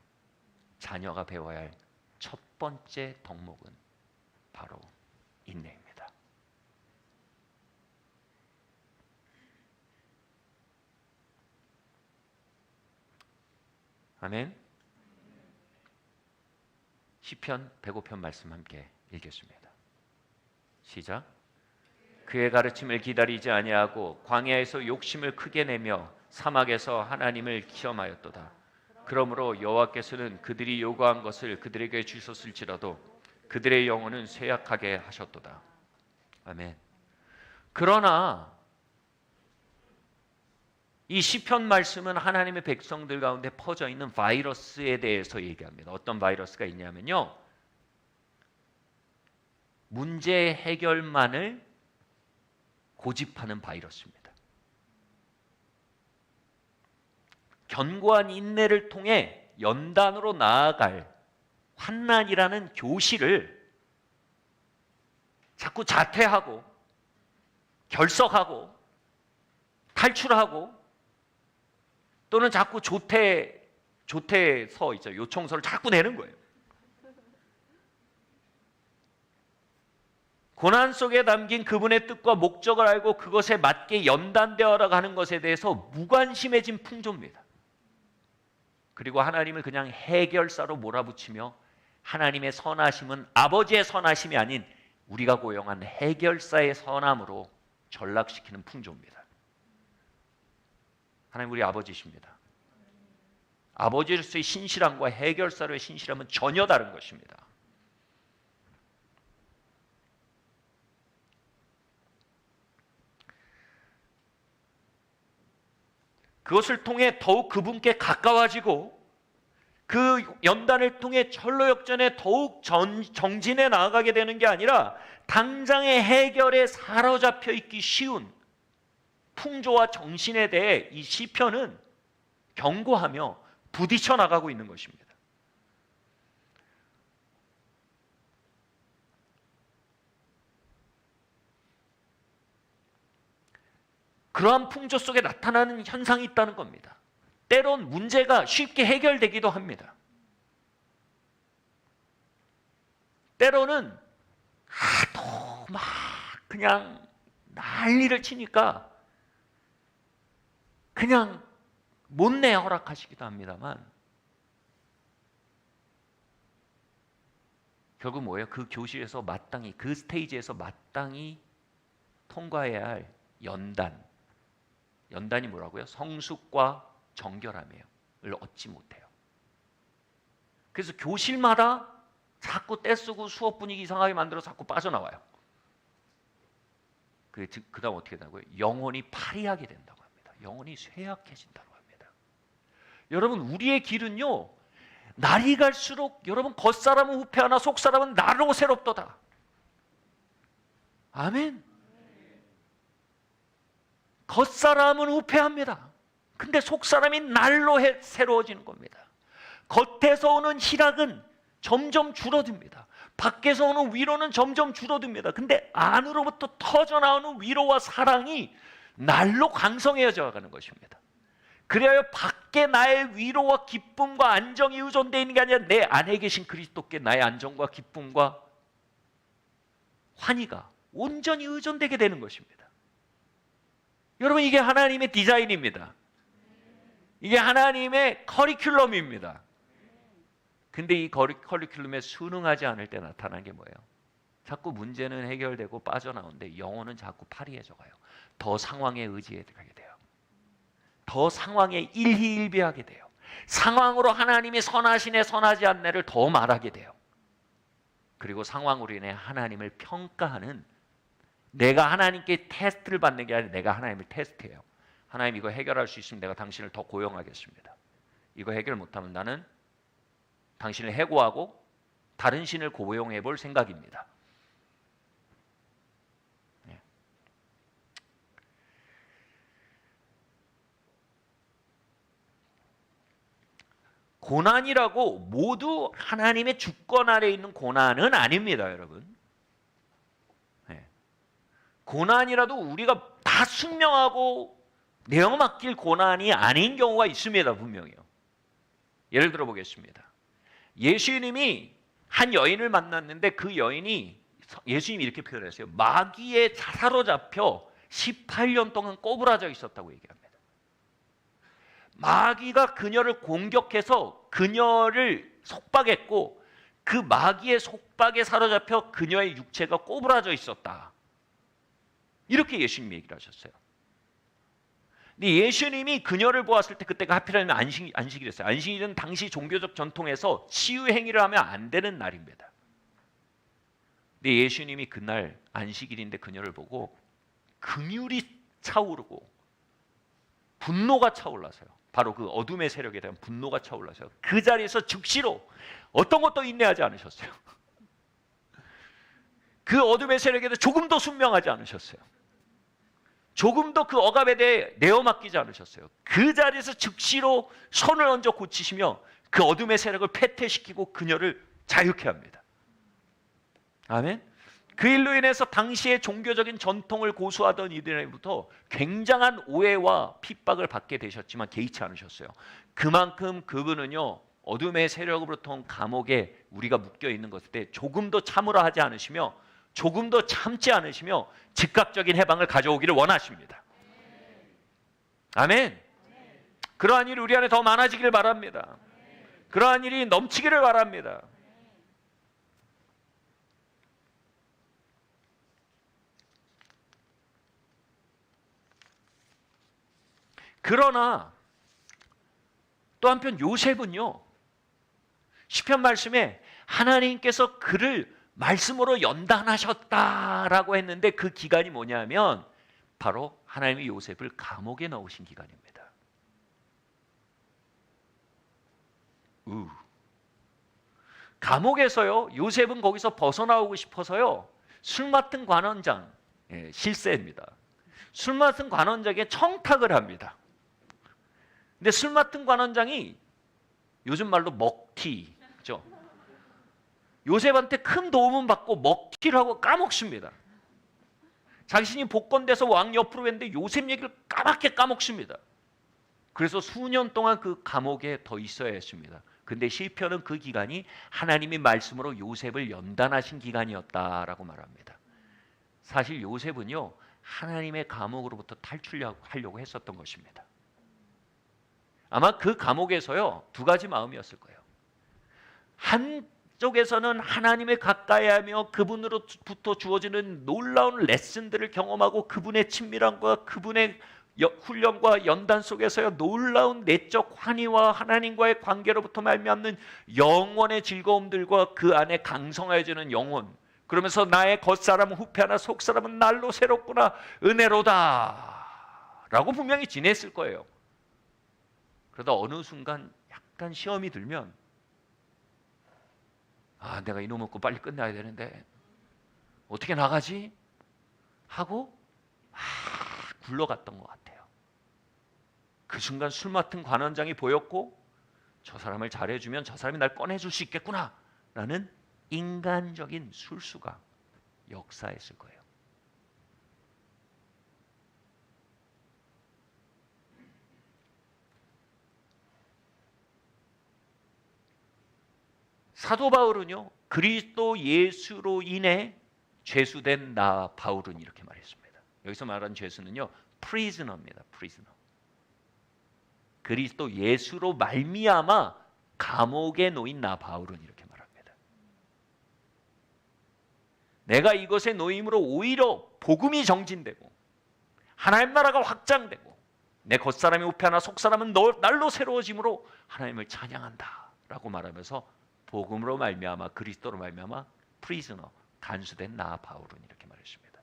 Speaker 1: 자녀가 배워야 할 첫 번째 덕목은 바로 인내입니다. 아멘. 시편 105편 말씀 함께 읽겠습니다. 시작. 그의 가르침을 기다리지 아니하고 광야에서 욕심을 크게 내며 사막에서 하나님을 시험하였도다. 그러므로 여호와께서는 그들이 요구한 것을 그들에게 주셨을지라도 그들의 영혼은 쇠약하게 하셨도다. 아멘. 그러나 이 시편 말씀은 하나님의 백성들 가운데 퍼져 있는 바이러스에 대해서 얘기합니다. 어떤 바이러스가 있냐면요, 문제 해결만을 고집하는 바이러스입니다. 견고한 인내를 통해 연단으로 나아갈 환난이라는 교실을 자꾸 자퇴하고 결석하고 탈출하고 또는 자꾸 조태서 있죠. 요청서를 자꾸 내는 거예요. 고난 속에 담긴 그분의 뜻과 목적을 알고 그것에 맞게 연단되어라 하는 것에 대해서 무관심해진 풍조입니다. 그리고 하나님을 그냥 해결사로 몰아붙이며 하나님의 선하심은 아버지의 선하심이 아닌 우리가 고용한 해결사의 선함으로 전락시키는 풍조입니다. 하나님 우리 아버지십니다. 아버지로서의 신실함과 해결사로의 신실함은 전혀 다른 것입니다. 그것을 통해 더욱 그분께 가까워지고 그 연단을 통해 철로 역전에 더욱 정진해 나아가게 되는 게 아니라 당장의 해결에 사로잡혀 있기 쉬운 풍조와 정신에 대해 이 시편은 경고하며 부딪혀 나가고 있는 것입니다. 그러한 풍조 속에 나타나는 현상이 있다는 겁니다. 때론 문제가 쉽게 해결되기도 합니다. 때로는 하도 막 그냥 난리를 치니까 그냥 못내 허락하시기도 합니다만 결국 뭐예요? 그 교실에서 마땅히 그 스테이지에서 마땅히 통과해야 할 연단이 뭐라고요? 성숙과 정결함이에요. 을 얻지 못해요. 그래서 교실마다 자꾸 떼쓰고 수업 분위기 이상하게 만들어서 자꾸 빠져나와요. 그 다음 어떻게 된다고요? 영혼이 파리하게 된다고 합니다. 영혼이 쇠약해진다고 합니다. 여러분 우리의 길은요 날이 갈수록 여러분 겉사람은 후패하나 속사람은 날로 새롭도다. 아멘. 겉사람은 후패합니다. 근데 속사람이 날로 새로워지는 겁니다. 겉에서 오는 희락은 점점 줄어듭니다. 밖에서 오는 위로는 점점 줄어듭니다. 근데 안으로부터 터져나오는 위로와 사랑이 날로 강성해져 가는 것입니다. 그래야 밖에 나의 위로와 기쁨과 안정이 의존되어 있는 게 아니라 내 안에 계신 그리스도께 나의 안정과 기쁨과 환희가 온전히 의존되게 되는 것입니다. 여러분 이게 하나님의 디자인입니다. 이게 하나님의 커리큘럼입니다. 근데 이 커리큘럼에 순응하지 않을 때 나타나는 게 뭐예요? 자꾸 문제는 해결되고 빠져나오는데 영혼은 자꾸 파리해져 가요. 더 상황에 의지해 가게 돼요. 더 상황에 일희일비하게 돼요. 상황으로 하나님이 선하시네 선하지 않네를 더 말하게 돼요. 그리고 상황으로 인해 하나님을 평가하는 내가 하나님께 테스트를 받는 게 아니라 내가 하나님을 테스트해요. 하나님 이거 해결할 수 있으면 내가 당신을 더 고용하겠습니다. 이거 해결 못하면 나는 당신을 해고하고 다른 신을 고용해 볼 생각입니다. 네. 고난이라고 모두 하나님의 주권 아래에 있는 고난은 아닙니다, 여러분. 네. 고난이라도 우리가 다 숙명하고 내어 맡길 고난이 아닌 경우가 있습니다, 분명히요. 예를 들어 보겠습니다. 예수님이 한 여인을 만났는데 그 여인이 예수님이 이렇게 표현했어요. 마귀에 사로잡혀 18년 동안 꼬부라져 있었다고 얘기합니다. 마귀가 그녀를 공격해서 그녀를 속박했고 그 마귀의 속박에 사로잡혀 그녀의 육체가 꼬부라져 있었다. 이렇게 예수님이 얘기를 하셨어요. 근데 예수님이 그녀를 보았을 때 그때가 하필이면 안식일이었어요. 안식일은 당시 종교적 전통에서 치유 행위를 하면 안 되는 날입니다. 근데 예수님이 그날 안식일인데 그녀를 보고 긍휼이 차오르고 분노가 차올라서요. 바로 그 어둠의 세력에 대한 분노가 차올라서요. 그 자리에서 즉시로 어떤 것도 인내하지 않으셨어요. 그 어둠의 세력에 대해 조금도 순명하지 않으셨어요. 조금도 그 억압에 대해 내어 맡기지 않으셨어요. 그 자리에서 즉시로 손을 얹어 고치시며 그 어둠의 세력을 패퇴시키고 그녀를 자유케 합니다. 아멘. 그 일로 인해서 당시의 종교적인 전통을 고수하던 이들로부터 굉장한 오해와 핍박을 받게 되셨지만 개의치 않으셨어요. 그만큼 그분은요, 어둠의 세력으로부터 온 감옥에 우리가 묶여 있는 것일 때 조금도 참으라 하지 않으시며 조금도 참지 않으시며 즉각적인 해방을 가져오기를 원하십니다. 아멘. 그러한 일이 우리 안에 더 많아지기를 바랍니다. 그러한 일이 넘치기를 바랍니다. 그러나 또 한편 요셉은요, 시편 말씀에 하나님께서 그를 말씀으로 연단하셨다라고 했는데 그 기간이 뭐냐면 바로 하나님이 요셉을 감옥에 넣으신 기간입니다. 감옥에서요, 요셉은 거기서 벗어나오고 싶어서요, 술 맡은 관원장, 실세입니다. 술 맡은 관원장에게 청탁을 합니다. 근데 술 맡은 관원장이 요즘 말로 먹튀죠. 요셉한테 큰 도움은 받고 먹튀를 하고 까먹습니다. 자신이 복권돼서 왕 옆으로 했는데 요셉 얘기를 까맣게 까먹습니다. 그래서 수년 동안 그 감옥에 더 있어야 했습니다. 근데 시편은 그 기간이 하나님의 말씀으로 요셉을 연단하신 기간이었다라고 말합니다. 사실 요셉은요, 하나님의 감옥으로부터 탈출하려고 했었던 것입니다. 아마 그 감옥에서요, 두 가지 마음이었을 거예요. 한쪽에서는 하나님에 가까이하며 그분으로부터 주어지는 놀라운 레슨들을 경험하고 그분의 친밀함과 그분의 훈련과 연단 속에서요, 놀라운 내적 환희와 하나님과의 관계로부터 말미암는 영원의 즐거움들과 그 안에 강성해지는 영혼, 그러면서 나의 겉사람은 후패하나 속사람은 날로 새롭구나, 은혜로다 라고 분명히 지냈을 거예요. 그러다 어느 순간 약간 시험이 들면 내가 이놈 먹고 빨리 끝내야 되는데 어떻게 나가지? 하고 막 굴러갔던 것 같아요. 그 순간 술 맡은 관원장이 보였고 저 사람을 잘해주면 저 사람이 날 꺼내줄 수 있겠구나 라는 인간적인 술수가 역사했을 거예요. 사도 바울은요, 그리스도 예수로 인해 죄수된 나 바울은 이렇게 말했습니다. 여기서 말하는 죄수는요, prisoner입니다. prisoner. 그리스도 예수로 말미암아 감옥에 놓인 나 바울은 이렇게 말합니다. 내가 이것에 놓임으로 오히려 복음이 정진되고 하나님 나라가 확장되고 내 겉사람이 우패하나 속사람은 날로 새로워짐으로 하나님을 찬양한다 라고 말하면서 복음으로 말미암아 그리스도로 말미암아 프리즈너, 간수된 나 바울은 이렇게 말했습니다.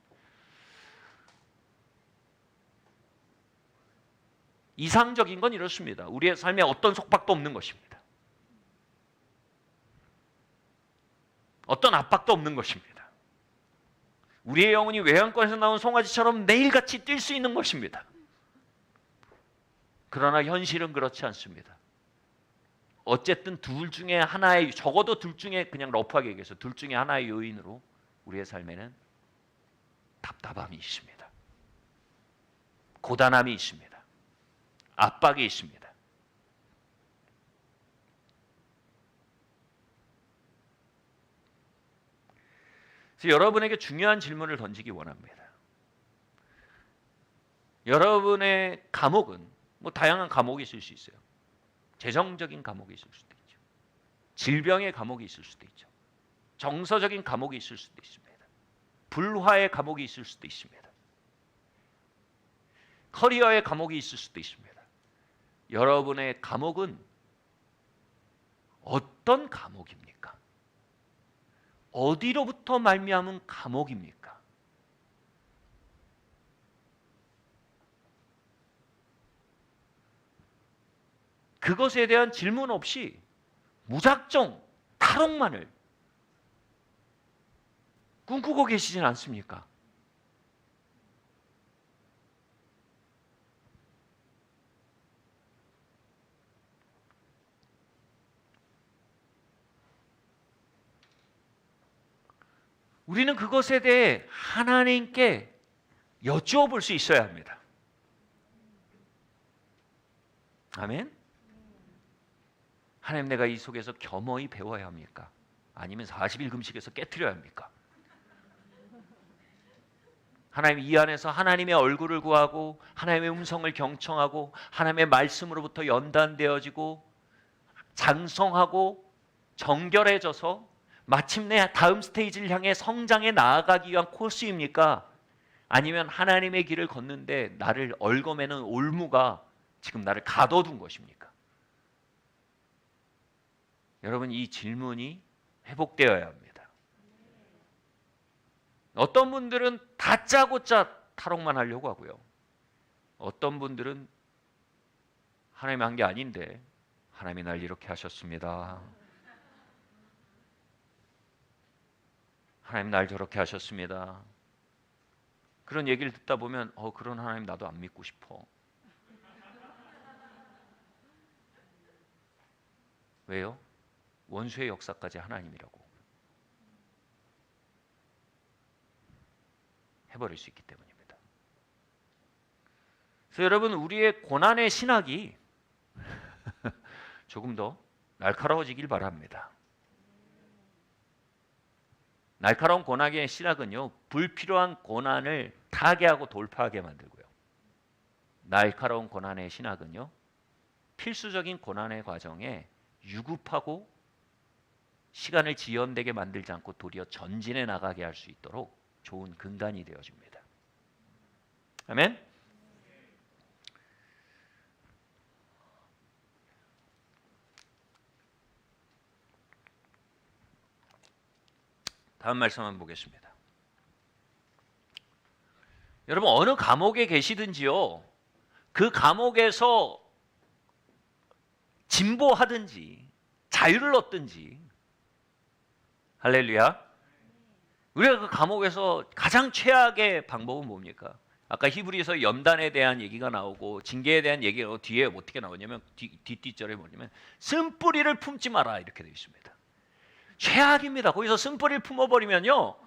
Speaker 1: 이상적인 건 이렇습니다. 우리의 삶에 어떤 속박도 없는 것입니다. 어떤 압박도 없는 것입니다. 우리의 영혼이 외양간에서 나온 송아지처럼 매일같이 뛸 수 있는 것입니다. 그러나 현실은 그렇지 않습니다. 어쨌든 둘 중에 하나의, 적어도 둘 중에, 그냥 러프하게 얘기해서 둘 중에 하나의 요인으로 우리의 삶에는 답답함이 있습니다. 고단함이 있습니다. 압박이 있습니다. 그래서 여러분에게 중요한 질문을 던지기 원합니다. 여러분의 감옥은 다양한 감옥이 있을 수 있어요. 재정적인 감옥이 있을 수도 있죠. 질병의 감옥이 있을 수도 있죠. 정서적인 감옥이 있을 수도 있습니다. 불화의 감옥이 있을 수도 있습니다. 커리어의 감옥이 있을 수도 있습니다. 여러분의 감옥은 어떤 감옥입니까? 어디로부터 말미암은 감옥입니까? 그것에 대한 질문 없이 무작정 탈옥만을 꿈꾸고 계시진 않습니까? 우리는 그것에 대해 하나님께 여쭈어 수 있어야 합니다. 아멘. 하나님, 내가 이 속에서 겸허히 배워야 합니까? 아니면 40일 금식에서 깨트려야 합니까? 하나님, 이 안에서 하나님의 얼굴을 구하고 하나님의 음성을 경청하고 하나님의 말씀으로부터 연단되어지고 장성하고 정결해져서 마침내 다음 스테이지를 향해 성장해 나아가기 위한 코스입니까? 아니면 하나님의 길을 걷는데 나를 얽어매는 올무가 지금 나를 가둬둔 것입니까? 여러분, 이 질문이 회복되어야 합니다. 어떤 분들은 다짜고짜 탈옥만 하려고 하고요. 어떤 분들은 하나님이 한 게 아닌데 하나님이 날 이렇게 하셨습니다. 하나님 날 저렇게 하셨습니다. 그런 얘기를 듣다 보면 그런 하나님 나도 안 믿고 싶어. 왜요? 원수의 역사까지 하나님이라고 해버릴 수 있기 때문입니다. 그래서 여러분, 우리의 고난의 신학이 조금 더 날카로워지길 바랍니다. 날카로운 고난의 신학은요, 불필요한 고난을 타개하고 돌파하게 만들고요. 날카로운 고난의 신학은요, 필수적인 고난의 과정에 유급하고 시간을 지연되게 만들지 않고 도리어 전진해 나가게 할 수 있도록 좋은 근간이 되어줍니다. 아멘? 다음 말씀 한번 보겠습니다. 여러분, 어느 감옥에 계시든지요, 그 감옥에서 진보하든지 자유를 얻든지, 할렐루야. 우리가 그 감옥에서 가장 최악의 방법은 뭡니까? 아까 히브리서 연단에 대한 얘기가 나오고 징계에 대한 얘기가 뒤에 어떻게 나오냐면 뒷절에 뭐냐면 쓴뿌리를 품지 마라 이렇게 되어 있습니다. 최악입니다. 거기서 쓴뿌리를 품어버리면요,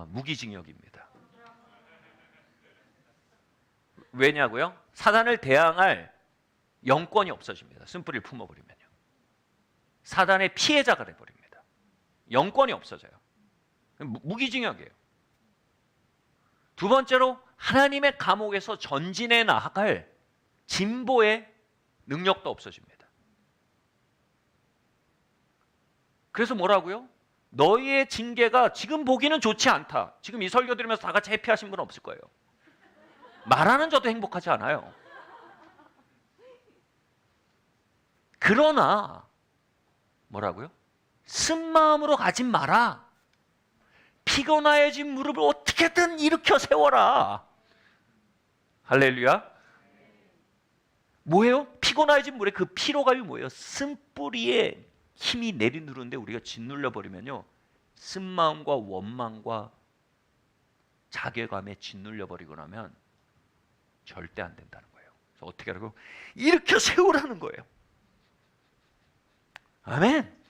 Speaker 1: 무기징역입니다. 왜냐고요? 사단을 대항할 영권이 없어집니다. 쓴뿌리를 품어버리면요. 사단의 피해자가 돼버립니다. 영권이 없어져요. 무기징역이에요. 두 번째로, 하나님의 감옥에서 전진해 나아갈 진보의 능력도 없어집니다. 그래서 뭐라고요? 너희의 징계가 지금 보기는 좋지 않다. 지금 이 설교 들으면서 다 같이 해피하신 분은 없을 거예요. 말하는 저도 행복하지 않아요. 그러나 뭐라고요? 쓴 마음으로 가지 마라. 피곤하여진 무릎을 어떻게든 일으켜 세워라. 할렐루야. 뭐예요? 피곤해진 물에 그 피로감이 뭐예요? 쓴뿌리에 힘이 내리누르는데 우리가 짓눌려 버리면요, 쓴마음과 원망과 자괴감에 짓눌려 버리고 나면 절대 안 된다는 거예요. 그래서 어떻게 하라고? 일으켜 세우라는 거예요. 아멘.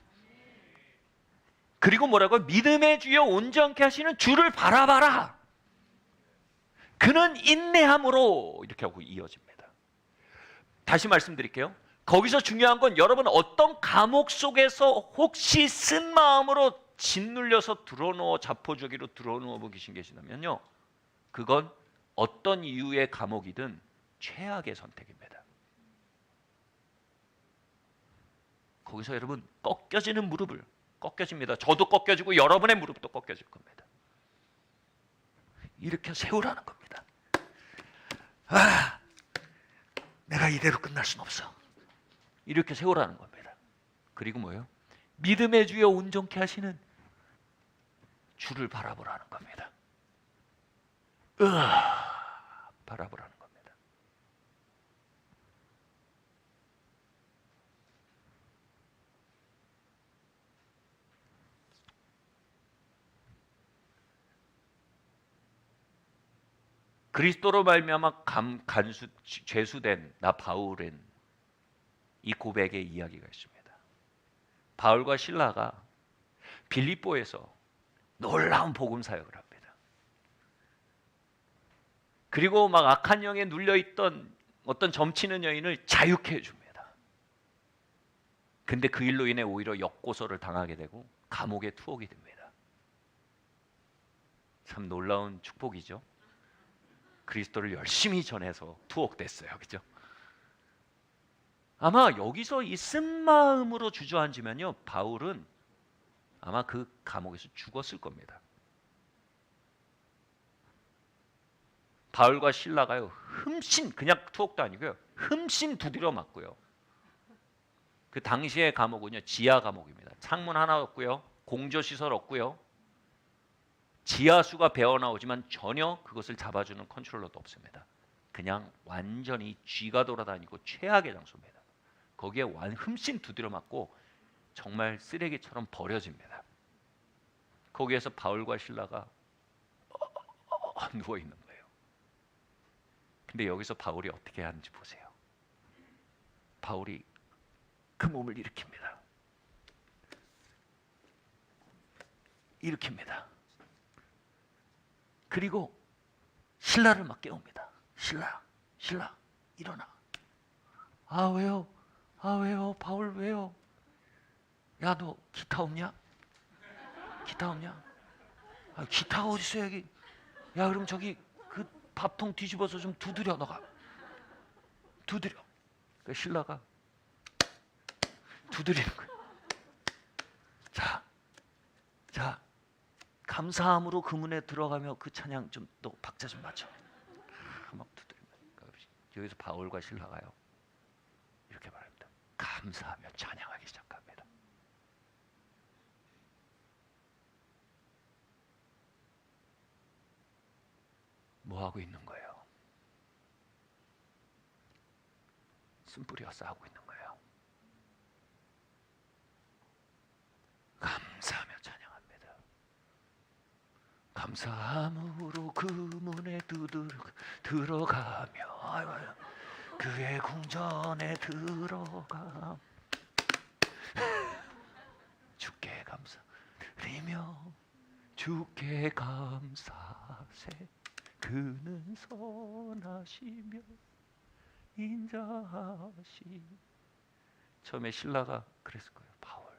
Speaker 1: 그리고 뭐라고? 믿음의 주여 온전케 하시는 주를 바라봐라. 그는 인내함으로, 이렇게 하고 이어집니다. 다시 말씀드릴게요. 거기서 중요한 건 여러분 어떤 감옥 속에서 혹시 쓴 마음으로 짓눌려서 드러누워 자포자기로 드러누워 계신다면요, 그건 어떤 이유의 감옥이든 최악의 선택입니다. 거기서 여러분 꺾여지는 무릎을 꺾여집니다. 저도 꺾여지고 여러분의 무릎도 꺾여질 겁니다. 이렇게 세우라는 겁니다. 내가 이대로 끝날 순 없어. 이렇게 세우라는 겁니다. 그리고 뭐예요? 믿음의 주여 온전케 하시는 주를 바라보라는 겁니다. 바라보라는 겁니다. 그리스도로 말미암아 죄수된 나 바울은 이 고백의 이야기가 있습니다. 바울과 실라가 빌립보에서 놀라운 복음 사역을 합니다. 그리고 막 악한 영에 눌려있던 어떤 점치는 여인을 자유케 해줍니다. 근데 그 일로 인해 오히려 역고소를 당하게 되고 감옥에 투옥이 됩니다. 참 놀라운 축복이죠. 그리스도를 열심히 전해서 투옥됐어요. 그죠? 아마 여기서 이 쓴마음으로 주저앉으면요, 바울은 아마 그 감옥에서 죽었을 겁니다. 바울과 실라가요, 흠씬, 그냥 투옥도 아니고요, 흠씬 두드려 맞고요. 그 당시의 감옥은요, 지하 감옥입니다. 창문 하나 없고요, 공조 시설 없고요, 지하수가 배어 나오지만 전혀 그것을 잡아주는 컨트롤러도 없습니다. 그냥 완전히 쥐가 돌아다니고 최악의 장소입니다. 거기에 흠씬 두드려 맞고 정말 쓰레기처럼 버려집니다. 거기에서 바울과 실라가 누워 있는 거예요. 근데 여기서 바울이 어떻게 하는지 보세요. 바울이 그 몸을 일으킵니다. 일으킵니다. 그리고 신라를 막 깨웁니다. 신라, 일어나. 아, 왜요? 아, 왜요? 바울 왜요? 야, 너 기타 없냐? 기타 없냐? 아, 기타가 어디 있어 여기? 야, 그럼 저기 그 밥통 뒤집어서 좀 두드려, 너가. 두드려. 그 신라가 두드리는 거예요. 자, 감사함으로 그 문에 들어가며 그 찬양 좀 또 박자 좀 맞춰. 막 두드리면 여기서 바울과 실라가요, 이렇게 말합니다. 감사하며 찬양하기 시작합니다. 뭐 하고 있는 거예요? 쓴뿌리와 싸우고 있는 거예요. 감사하며 찬양합니다. 감사함으로 그 문에 들어가며 그의 궁전에 들어가 주께 감사드리며 주께 감사세 그는 선하시며 인자하시. 처음에 신라가 그랬을 거예요. 바울,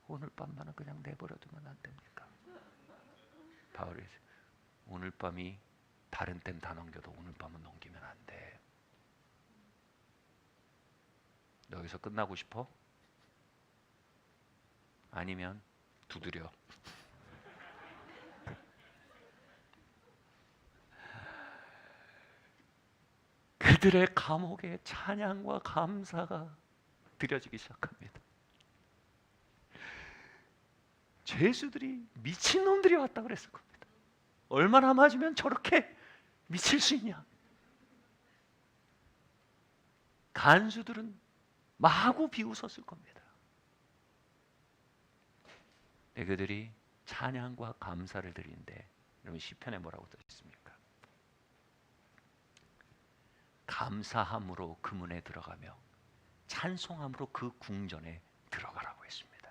Speaker 1: 오늘 밤만은 그냥 내버려두면 안 됩니까? 바울이 오늘 밤이 다른 땐 다 넘겨도 오늘 밤은 넘기면 안 돼. 너 여기서 끝나고 싶어? 아니면 두드려. 그들의 감옥에 찬양과 감사가 드려지기 시작합니다. 죄수들이 미친놈들이 왔다 그랬을 겁니다. 얼마나 맞으면 저렇게 미칠 수 있냐. 간수들은 마구 비웃었을 겁니다. 그들이 찬양과 감사를 드리는데, 여러분 시편에 뭐라고 써 있습니까? 감사함으로 그 문에 들어가며 찬송함으로 그 궁전에 들어가라고 했습니다.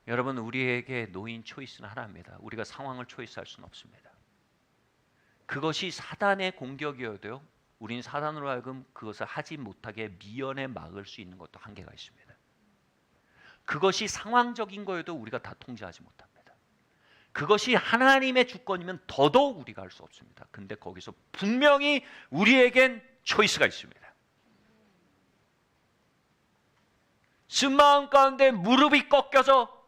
Speaker 1: 여러분, 우리에게 놓인 초이스는 하나입니다. 우리가 상황을 초이스할 수는 없습니다. 그것이 사단의 공격이어도요, 우린 사단으로 하여금 그것을 하지 못하게 미연에 막을 수 있는 것도 한계가 있습니다. 그것이 상황적인 거여도 우리가 다 통제하지 못합니다. 그것이 하나님의 주권이면 더더욱 우리가 할 수 없습니다. 근데 거기서 분명히 우리에겐 초이스가 있습니다. 쓴마음 가운데 무릎이 꺾여서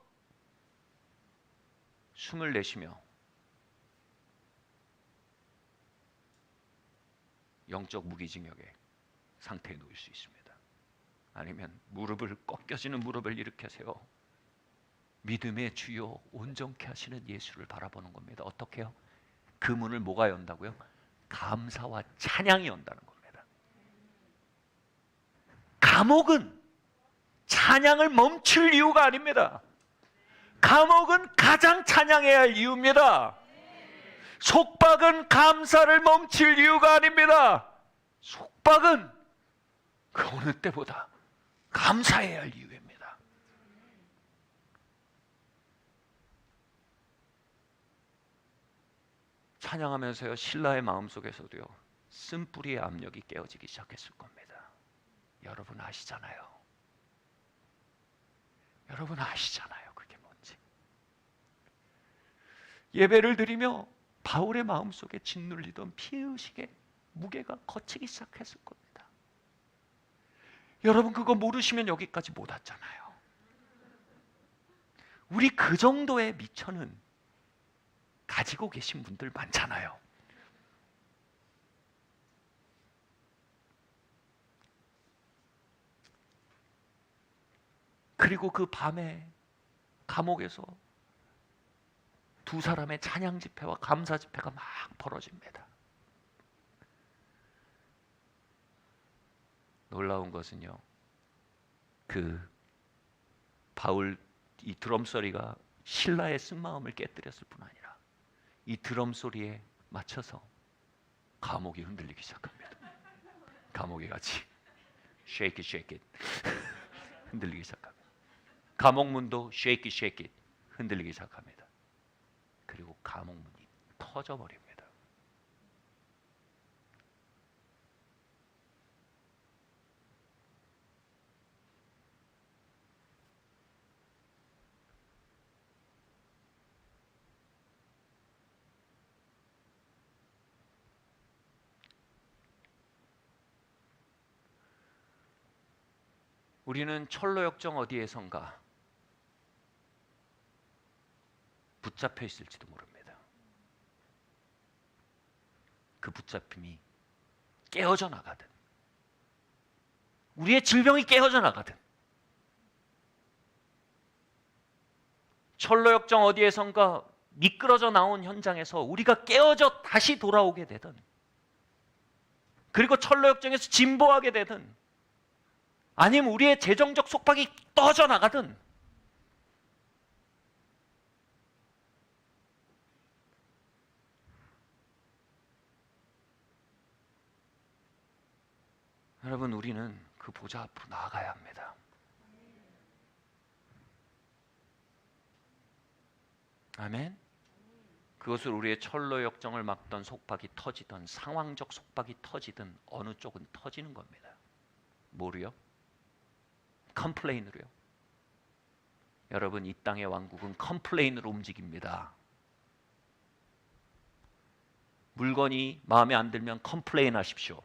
Speaker 1: 숨을 내쉬며 영적 무기징역의 상태에 놓일 수 있습니다. 아니면 무릎을 꺾여지는 무릎을 일으켜 세워 믿음의 주요 온전케 하시는 예수를 바라보는 겁니다. 어떻게요? 그 문을 뭐가 연다고요? 감사와 찬양이 연다는 겁니다. 감옥은 찬양을 멈출 이유가 아닙니다. 감옥은 가장 찬양해야 할 이유입니다. 속박은 감사를 멈출 이유가 아닙니다. 속박은 그 어느 때보다 감사해야 할 이유입니다. 찬양하면서요, 신라의 마음속에서도요, 쓴뿌리의 압력이 깨어지기 시작했을 겁니다. 여러분 아시잖아요. 여러분 아시잖아요. 그게 뭔지. 예배를 드리며 바울의 마음속에 짓눌리던 피의식의 무게가 걷히기 시작했을 겁니다. 여러분 그거 모르시면 여기까지 못 왔잖아요. 우리 그 정도의 미천은 가지고 계신 분들 많잖아요. 그리고 그 밤에 감옥에서 두 사람의 찬양 집회와 감사 집회가 막 벌어집니다. 놀라운 것은요, 그 바울 이 드럼 소리가 신라의 쓴마음을 깨뜨렸을 뿐 아니라 이 드럼 소리에 맞춰서 감옥이 흔들리기 시작합니다. 감옥이 같이 shake it, shake it 흔들리기 시작합니다. 감옥 문도 shake it, shake it 흔들리기 시작합니다. 그리고 감옥 문이 터져버립니다. 우리는 철로역정 어디에선가 붙잡혀 있을지도 모릅니다. 그 붙잡힘이 깨어져 나가든 우리의 질병이 깨어져 나가든 철로역정 어디에선가 미끄러져 나온 현장에서 우리가 깨어져 다시 돌아오게 되든 그리고 철로역정에서 진보하게 되든 아니면 우리의 재정적 속박이 떠져 나가든 여러분 우리는 그 보좌 앞으로 나아가야 합니다. 아멘. 그것을 우리의 철로 역정을 막던 속박이 터지던 상황적 속박이 터지든 어느 쪽은 터지는 겁니다. 뭐로요? 컴플레인으로요. 여러분 이 땅의 왕국은 컴플레인으로 움직입니다. 물건이 마음에 안 들면 컴플레인 하십시오.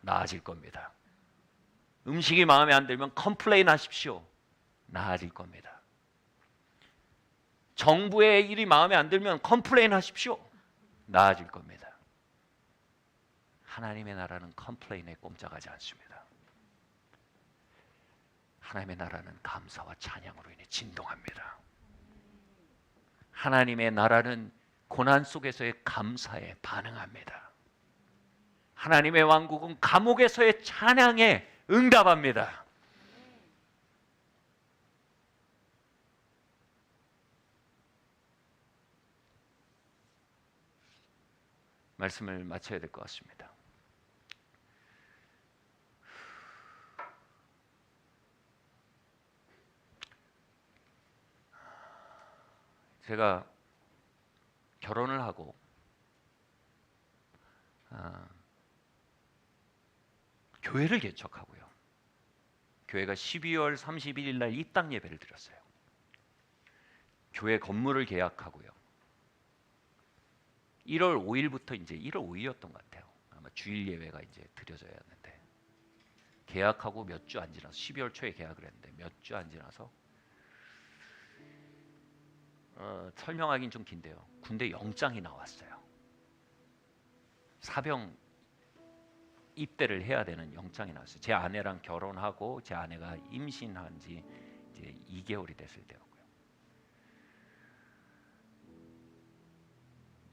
Speaker 1: 나아질 겁니다. 음식이 마음에 안 들면 컴플레인 하십시오. 나아질 겁니다. 정부의 일이 마음에 안 들면 컴플레인 하십시오. 나아질 겁니다. 하나님의 나라는 컴플레인에 꼼짝하지 않습니다. 하나님의 나라는 감사와 찬양으로 인해 진동합니다. 하나님의 나라는 고난 속에서의 감사에 반응합니다. 하나님의 왕국은 감옥에서의 찬양에 응답합니다. 말씀을 마쳐야 될 것 같습니다. 제가 결혼을 하고 교회를 개척하고요. 교회가 12월 31일 날 입당 예배를 드렸어요. 교회 건물을 계약하고요. 1월 5일부터 이제 1월 5일이었던 것 같아요. 아마 주일 예배가 이제 드려져야 하는데 계약하고 몇 주 안 지나서 12월 초에 계약을 했는데 몇 주 안 지나서 설명하기는 좀 긴데요. 군대 영장이 나왔어요. 사병 입대를 해야 되는 영장이 나왔어요. 제 아내랑 결혼하고 제 아내가 임신한 지 이제 2개월이 됐을 때였고요.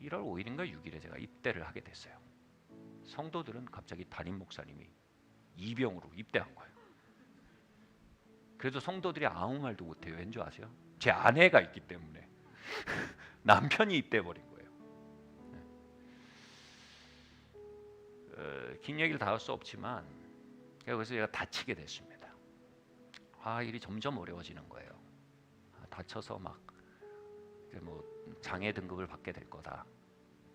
Speaker 1: 1월 5일인가 6일에 제가 입대를 하게 됐어요. 성도들은 갑자기 담임 목사님이 이병으로 입대한 거예요. 그래도 성도들이 아무 말도 못해요. 왠지 아세요? 제 아내가 있기 때문에 남편이 입대해버린 거예요. 긴 얘기를 다 할 수 없지만 그래서 제가 다치게 됐습니다. 일이 점점 어려워지는 거예요. 다쳐서 막 뭐 장애 등급을 받게 될 거다.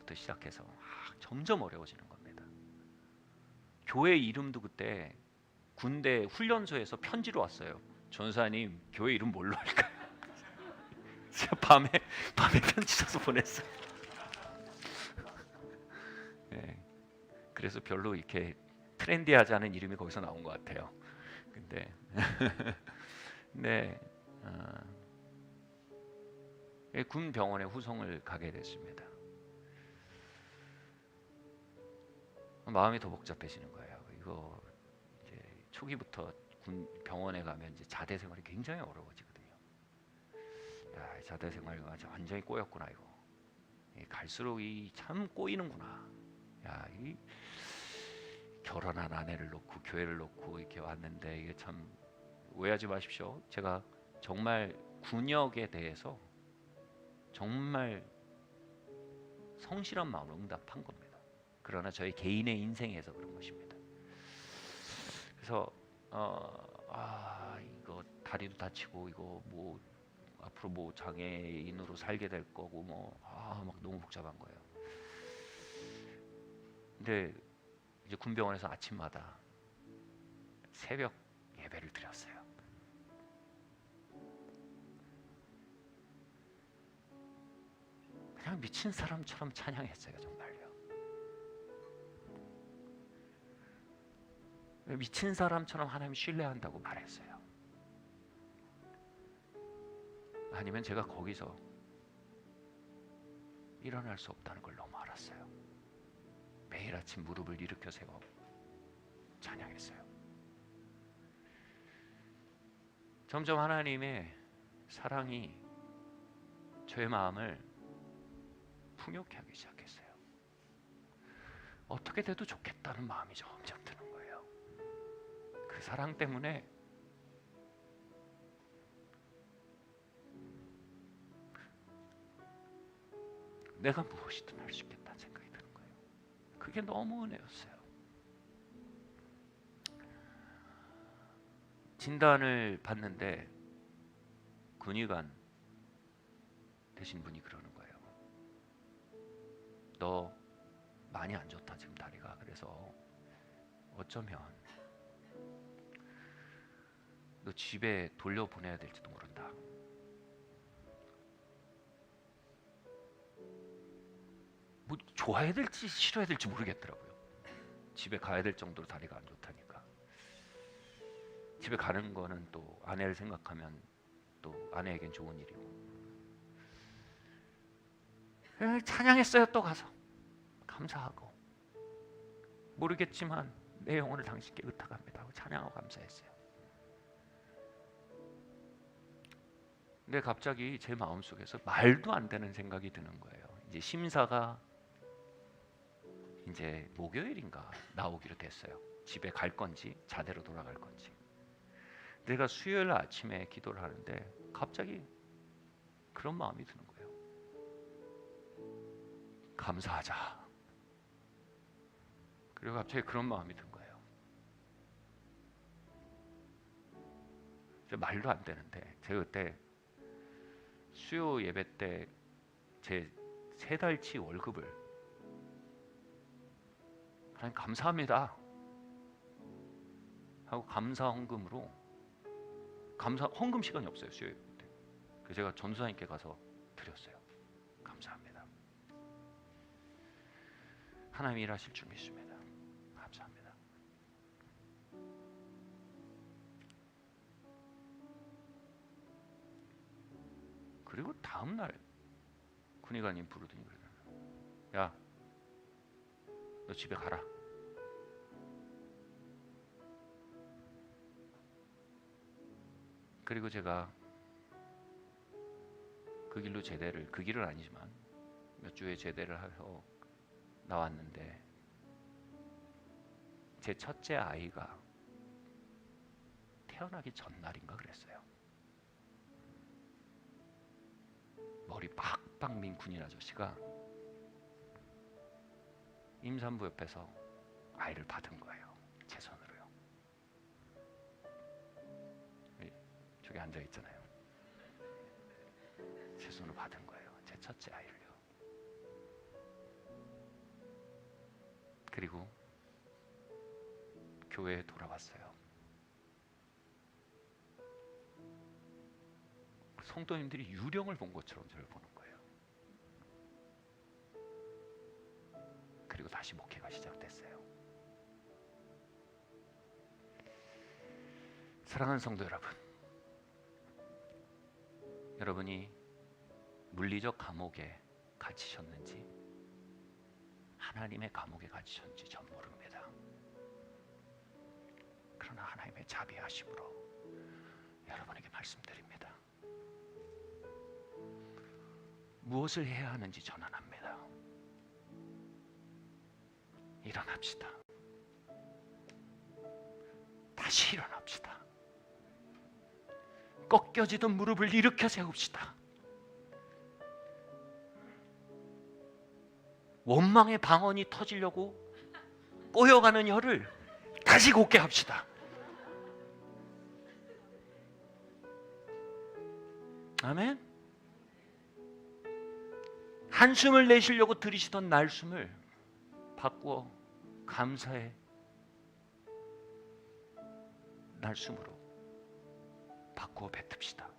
Speaker 1: 때부터 시작해서 점점 어려워지는 겁니다. 교회 이름도 그때 군대 훈련소에서 편지로 왔어요. 전사님, 교회 이름 뭘로 할까요? 제가 밤에 편지 써서 보냈어요. 네, 그래서 별로 이렇게 트렌디하지 않은 이름이 거기서 나온 것 같아요. 근데 네, 군 병원에 후송을 가게 됐습니다. 마음이 더 복잡해지는 거예요. 이거 이제 초기부터 군 병원에 가면 이제 자대 생활이 굉장히 어려워지거든요. 야, 자대 생활이 완전히 꼬였구나 이거. 갈수록 이 참 꼬이는구나. 야, 이 결혼한 아내를 놓고 교회를 놓고 이렇게 왔는데 이게 참 오해하지 마십시오. 제가 정말 군역에 대해서 정말 성실한 마음으로 응답한 겁니다. 그러나 저희 개인의 인생에서 그런 것입니다. 그래서 이거 다리도 다치고 이거 뭐 앞으로 뭐 장애인으로 살게 될 거고 막 너무 복잡한 거예요. 근데 이제 군병원에서 아침마다 새벽 예배를 드렸어요. 그냥 미친 사람처럼 찬양했어요. 정말요. 미친 사람처럼 하나님 신뢰한다고 말했어요. 아니면 제가 거기서 일어날 수 없다는 걸 너무 알았어요. 매일 아침 무릎을 일으켜 세워 찬양했어요. 점점 하나님의 사랑이 저의 마음을 풍요케 하기 시작했어요. 어떻게 돼도 좋겠다는 마음이 점점 드는 거예요. 그 사랑 때문에 내가 무엇이든 할 수 있겠다는 생각이 드는 거예요. 그게 너무 은혜였어요. 진단을 받는데 군의관 되신 분이 그러는 거예요. 너 많이 안 좋다 지금 다리가. 그래서 어쩌면 너 집에 돌려보내야 될지도 모른다. 뭐 좋아해야 될지 싫어해야 될지 모르겠더라고요. 집에 가야 될 정도로 다리가 안 좋다니까. 집에 가는 거는 또 아내를 생각하면 또 아내에겐 좋은 일이고. 찬양했어요. 또 가서 감사하고 모르겠지만 내 영혼을 당신께 의탁합니다 하고 찬양하고 감사했어요. 근데 갑자기 제 마음속에서 말도 안 되는 생각이 드는 거예요. 이제 심사가 이제 목요일인가 나오기로 됐어요. 집에 갈 건지 자대로 돌아갈 건지. 내가 수요일 아침에 기도를 하는데 갑자기 그런 마음이 드는 거예요. 감사하자. 그리고 갑자기 그런 마음이 든 거예요. 말도 안 되는데 제가 그때 수요 예배 때 제 3달치 월급을 하나님 감사합니다 하고 감사 헌금으로 감사 헌금 시간이 없어요. 수요 예배 때. 그래서 제가 전도사님께 가서 드렸어요. 감사합니다. 하나님 일하실 줄 믿습니다. 감사합니다. 그리고 다음 날 군의관님 부르더니 그러더라고요. 야, 너 집에 가라. 그리고 제가 그 길로 제대를, 그 길은 아니지만 몇 주에 제대를 해서 나왔는데 제 첫째 아이가 태어나기 전날인가 그랬어요. 머리 빡빡 민 군인 아저씨가 임산부 옆에서 아이를 받은 거예요. 제 손으로요. 저기 앉아 있잖아요. 제 손으로 받은 거예요. 제 첫째 아이를요. 그리고 교회에 돌아왔어요. 성도님들이 유령을 본 것처럼 저를 보는 거예요. 그리고 다시 목회가 시작됐어요. 사랑하는 성도 여러분, 여러분이 물리적 감옥에 갇히셨는지 하나님의 감옥에 갇히셨는지 전 모릅니다. 그러나 하나님의 자비하심으로 여러분에게 말씀드립니다. 무엇을 해야 하는지 전환합니다. 일어납시다. 다시 일어납시다. 꺾여지던 무릎을 일으켜 세웁시다. 원망의 방언이 터지려고 꼬여가는 혀를 다시 곧게 합시다. 아멘. 한숨을 내쉬려고 들이쉬던 날숨을 바꾸어 감사의 날숨으로 바꾸어 뱉읍시다.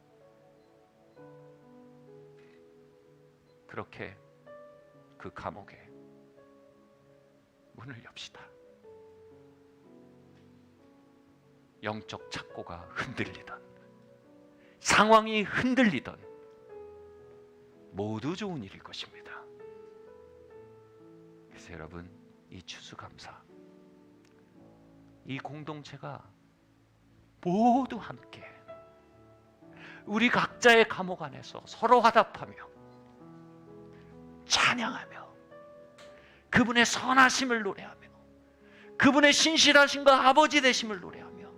Speaker 1: 그렇게 그 감옥에 문을 엽시다. 영적 착고가 흔들리던, 상황이 흔들리던 모두 좋은 일일 것입니다. 그래서 여러분, 이 추수감사, 이 공동체가 모두 함께 우리 각자의 감옥 안에서 서로 화답하며 찬양하며 그분의 선하심을 노래하며 그분의 신실하심과 아버지 되심을 노래하며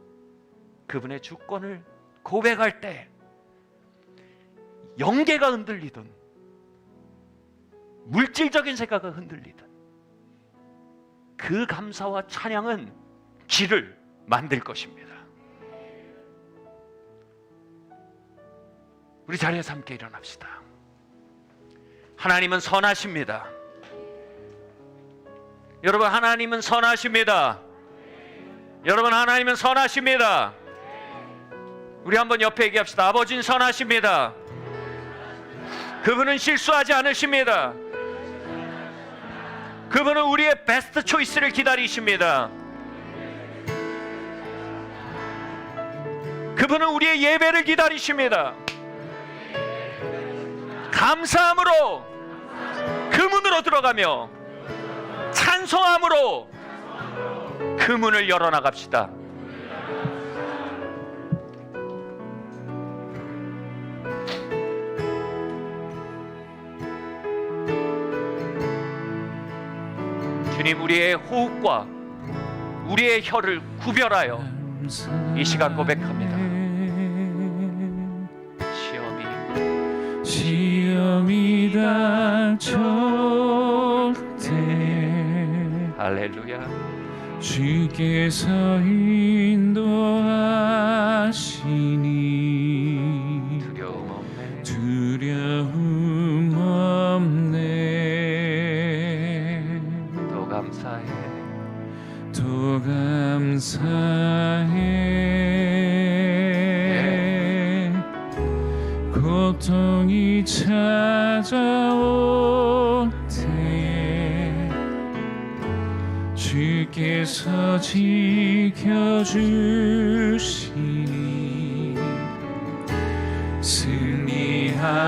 Speaker 1: 그분의 주권을 고백할 때 영계가 흔들리든 물질적인 세계가 흔들리든 그 감사와 찬양은 길을 만들 것입니다. 우리 자리에서 함께 일어납시다. 하나님은 선하십니다. 여러분, 하나님은 선하십니다. 여러분, 하나님은 선하십니다. 우리 한번 옆에 얘기합시다. 아버지는 선하십니다. 그분은 실수하지 않으십니다. 그분은 우리의 베스트 초이스를 기다리십니다. 그분은 우리의 예배를 기다리십니다. 감사함으로 그 문으로 들어가며 찬송함으로 그 문을 열어나갑시다. 주님, 우리의 호흡과 우리의 혀를 구별하여 이 시간 고백합니다.
Speaker 2: 시험이 닥쳐올 때
Speaker 1: 할렐루야.
Speaker 2: 주께서 인도하시니 두려움 없네.
Speaker 1: 또 감사해.
Speaker 2: 고통이 찾아올 때에 주께서 지켜주시니 승리하리라.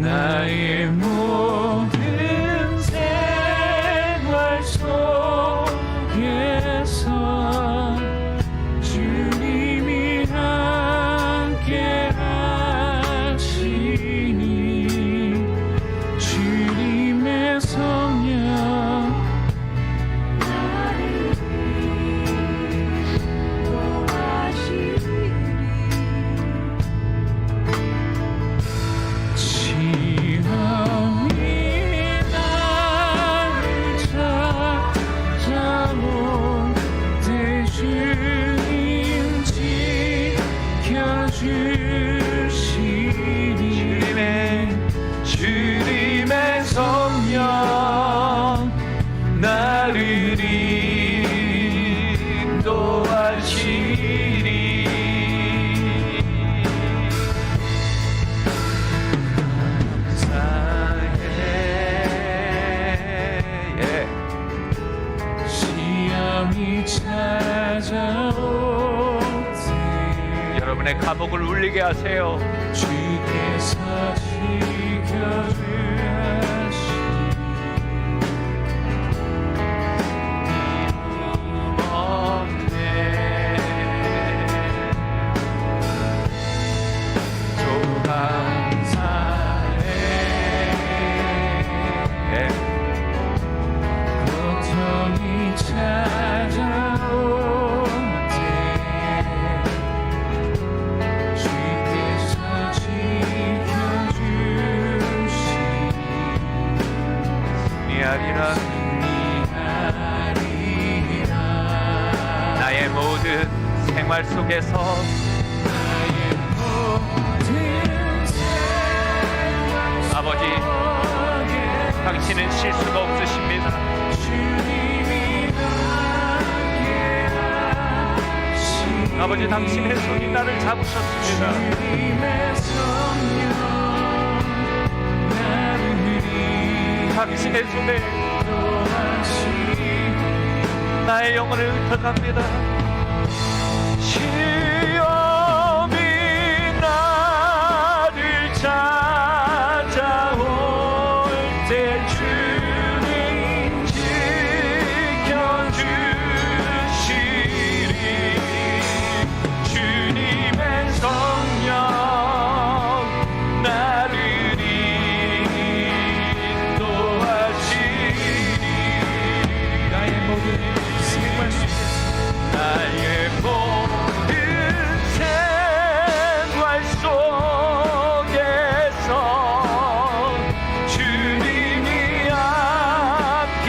Speaker 2: 나의 모든 생활 속에서 주님이 함께 하시니 주님의 성령 나를
Speaker 1: 도와지리.
Speaker 2: 시험이 찾아올 때
Speaker 1: 여러분의 감옥을 울리게 하세요.
Speaker 2: 주께서 지켜주시니 고통이 찾아올 때 주께서 지켜주시니
Speaker 1: 승리하리라. 나의 모든 생활 속에서 아버지, 당신은 실수가 없으십니다. 아버지, 당신의 손이 나를 잡으셨습니다. 당신의 손에 나의 영혼을 흩어갑니다. 시험이 나를 찾아올 때 주님 지켜주시리. 주님의 성령 나를 인도하시리. 나의 모든 생활 속에서 나의 모든 생활 속에서 주님이 함께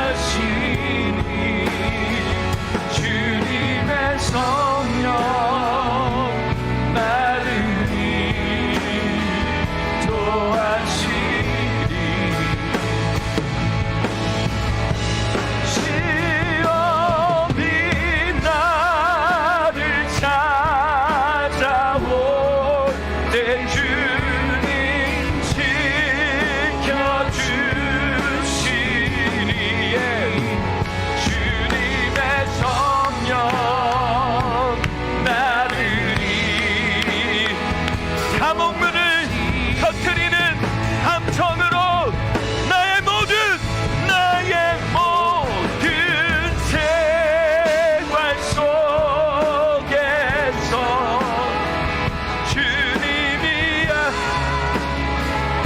Speaker 1: 하시니 주님의 성령 나를 인도하시리. 시험이 나를 찾아올 때 주님 지켜주시니 주님의 성령 나를 감옥문을 터뜨리는 함성으로 나의 모든 생활 속에서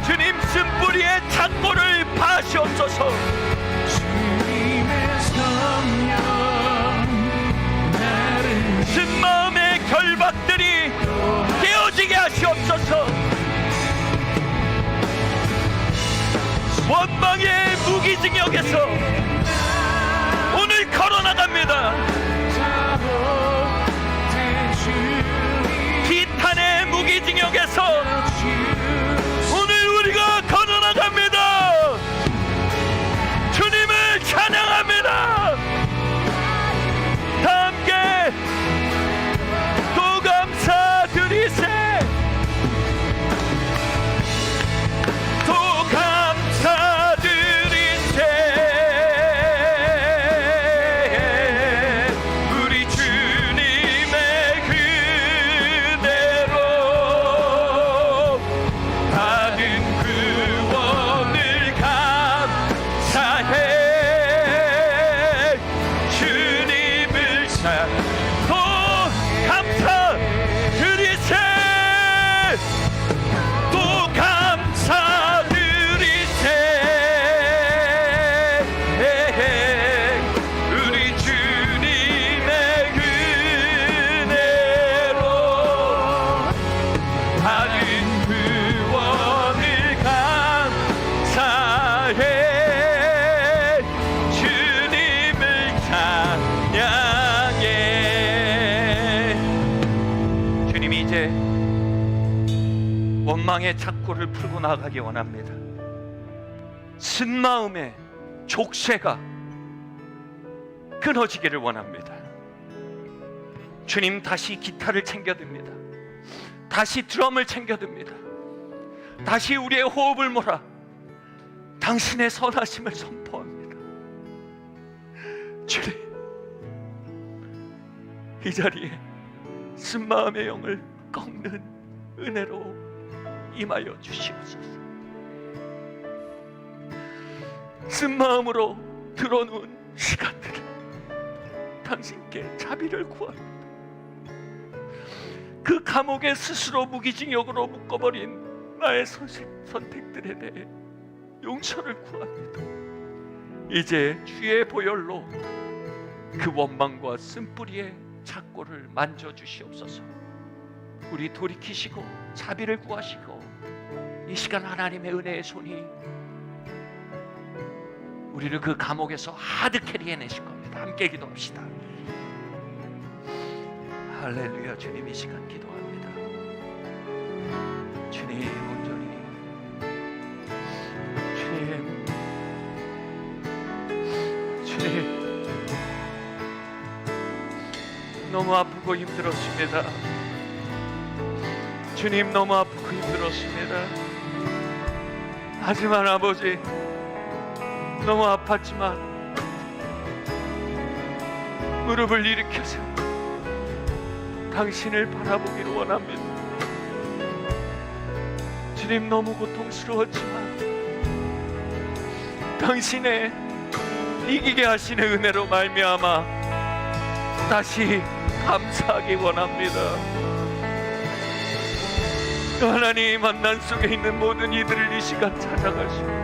Speaker 1: 주님 쓴뿌리의 착고를 파시옵소서.
Speaker 2: 주님의 성령 나를
Speaker 1: 쓴 마음의 결박들이 깨어지게 하시옵소서. 원망의 무기징역에서 오늘 걸어나갑니다. 비탄의 무기징역에서 오늘 우리가 걸어나갑니다. 주님을 찬양합니다. 다 함께 또 감사드리세. 또 감사드리세. 우리 주님의 그대로 받은 구원을 감사해. 주님을 또 감사드리세. 또 감사드리세. 우리 주님의 은혜로 받은 구원을 감사해. 주님을 찬양해. 주님이 이제 원망의 착고를 풀고 나가기 원합니다. 쓴 마음의 족쇄가 끊어지기를 원합니다. 주님, 다시 기타를 챙겨듭니다. 다시 드럼을 챙겨듭니다. 다시 우리의 호흡을 몰아 당신의 선하심을 선포합니다. 주님, 이 자리에 쓴 마음의 영을 꺾는 은혜로 임하여 주시옵소서. 쓴 마음으로 들어놓은 시간들을 당신께 자비를 구합니다. 그 감옥에 스스로 무기징역으로 묶어버린 나의 선택들에 대해 용서를 구합니다. 이제 주의 보혈로 그 원망과 쓴뿌리의 착고를 만져주시옵소서. 우리 돌이키시고 자비를 구하시고 이 시간 하나님의 은혜의 손이 우리를 그 감옥에서 하드캐리 해내실 겁니다. 함께 기도합시다. 할렐루야. 주님, 이 시간 기도합니다. 주님, 온전히 주님 너무 아프고 힘들었습니다. 주님, 너무 아프고 힘들었습니다. 하지만 아버지, 너무 아팠지만 무릎을 일으켜서 당신을 바라보기를 원합니다. 주님, 너무 고통스러웠지만 당신의 이기게 하시는 은혜로 말미암아 다시 감사하기 원합니다. 하나님, 만난 속에 있는 모든 이들을 이 시간 찾아가시고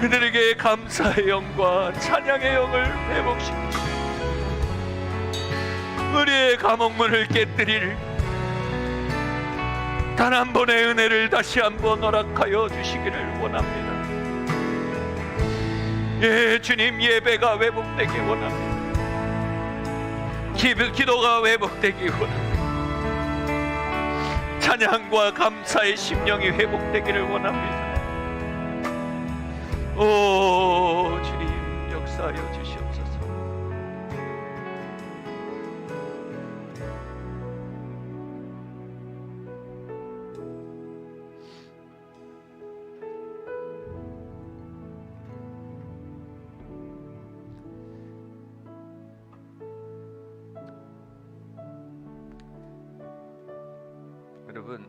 Speaker 1: 그들에게 감사의 영과 찬양의 영을 회복시키시고 우리의 감옥문을 깨뜨릴 단 한 번의 은혜를 다시 한번 허락하여 주시기를 원합니다. 예, 주님, 예배가 회복되기 원합니다. 기도가 회복되기 원합니다. 찬양과 감사의 심령이 회복되기를 원합니다. 오 주님, 역사하여 주시옵소서. 여러분,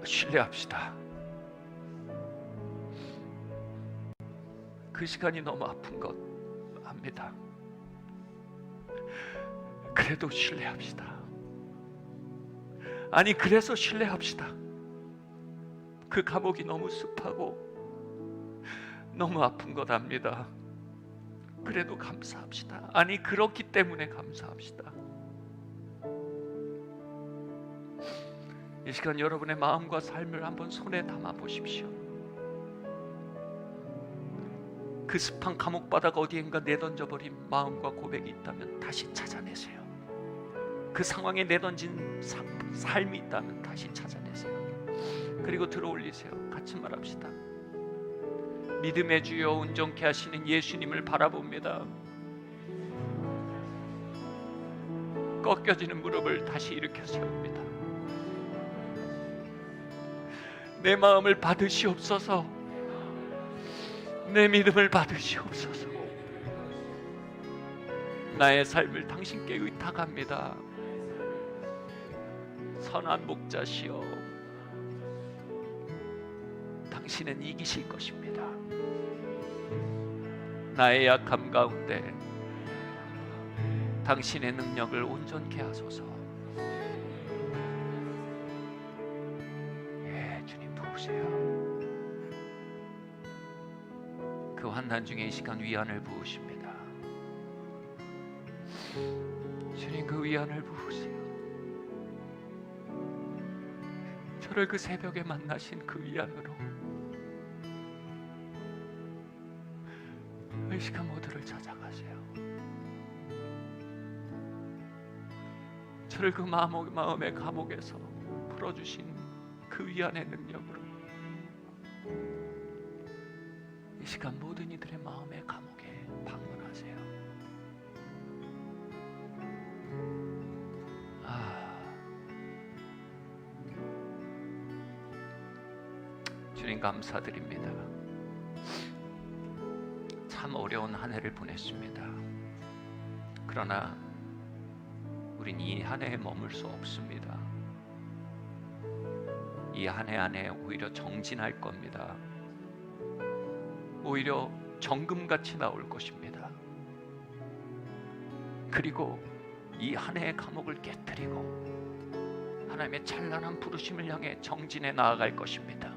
Speaker 1: 신뢰합시다. 그 시간이 너무 아픈 것 압니다. 그래도 신뢰합시다. 아니, 그래서 신뢰합시다. 그 감옥이 너무 습하고 너무 아픈 것 압니다. 그래도 감사합시다. 아니, 그렇기 때문에 감사합시다. 이 시간 여러분의 마음과 삶을 한번 손에 담아 보십시오. 그 습한 감옥바닥 어디엔가 내던져버린 마음과 고백이 있다면 다시 찾아내세요. 그 상황에 내던진 삶이 있다면 다시 찾아내세요. 그리고 들어올리세요. 같이 말합시다. 믿음의 주여, 온전케 하시는 예수님을 바라봅니다. 꺾여지는 무릎을 다시 일으켜 세웁니다. 내 마음을 받으시옵소서. 내 믿음을 받으시옵소서. 나의 삶을 당신께 의탁합니다. 선한 목자시여, 당신은 이기실 것입니다. 나의 약함 가운데 당신의 능력을 온전케 하소서. 예, 주님 부으세요. 그 환난 중에 이 시간 위안을 부으십니다. 주님, 그 위안을 부으세요. 저를 그 새벽에 만나신 그 위안으로 이 시간 모두를 찾아가세요. 저를 그 마음의 감옥에서 풀어주신 그 위안의 능력으로 이 시간 모든 이들의 마음의 감옥에 방문하세요. 주님 감사드립니다. 참 어려운 한 해를 보냈습니다. 그러나 우린 이 한 해에 머물 수 없습니다. 이 한 해 안에 오히려 정진할 겁니다. 오히려 정금같이 나올 것입니다. 그리고 이 한 해의 감옥을 깨뜨리고 하나님의 찬란한 부르심을 향해 정진해 나아갈 것입니다.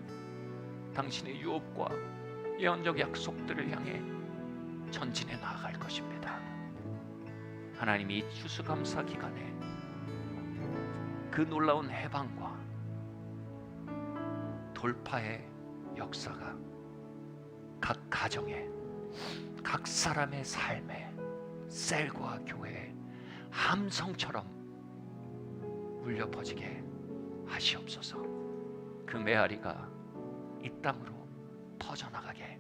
Speaker 1: 당신의 유업과 예언적 약속들을 향해 전진해 나아갈 것입니다. 하나님이 이 추수감사 기간에 그 놀라운 해방과 돌파의 역사가 각 가정에, 각 사람의 삶에, 셀과 교회에 함성처럼 울려 퍼지게 하시옵소서. 그 메아리가 이 땅으로 퍼져나가게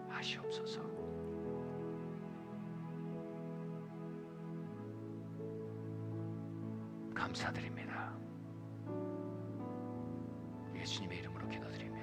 Speaker 1: 하시옵소서. 감사드립니다. 예수님의 이름으로 기도드립니다.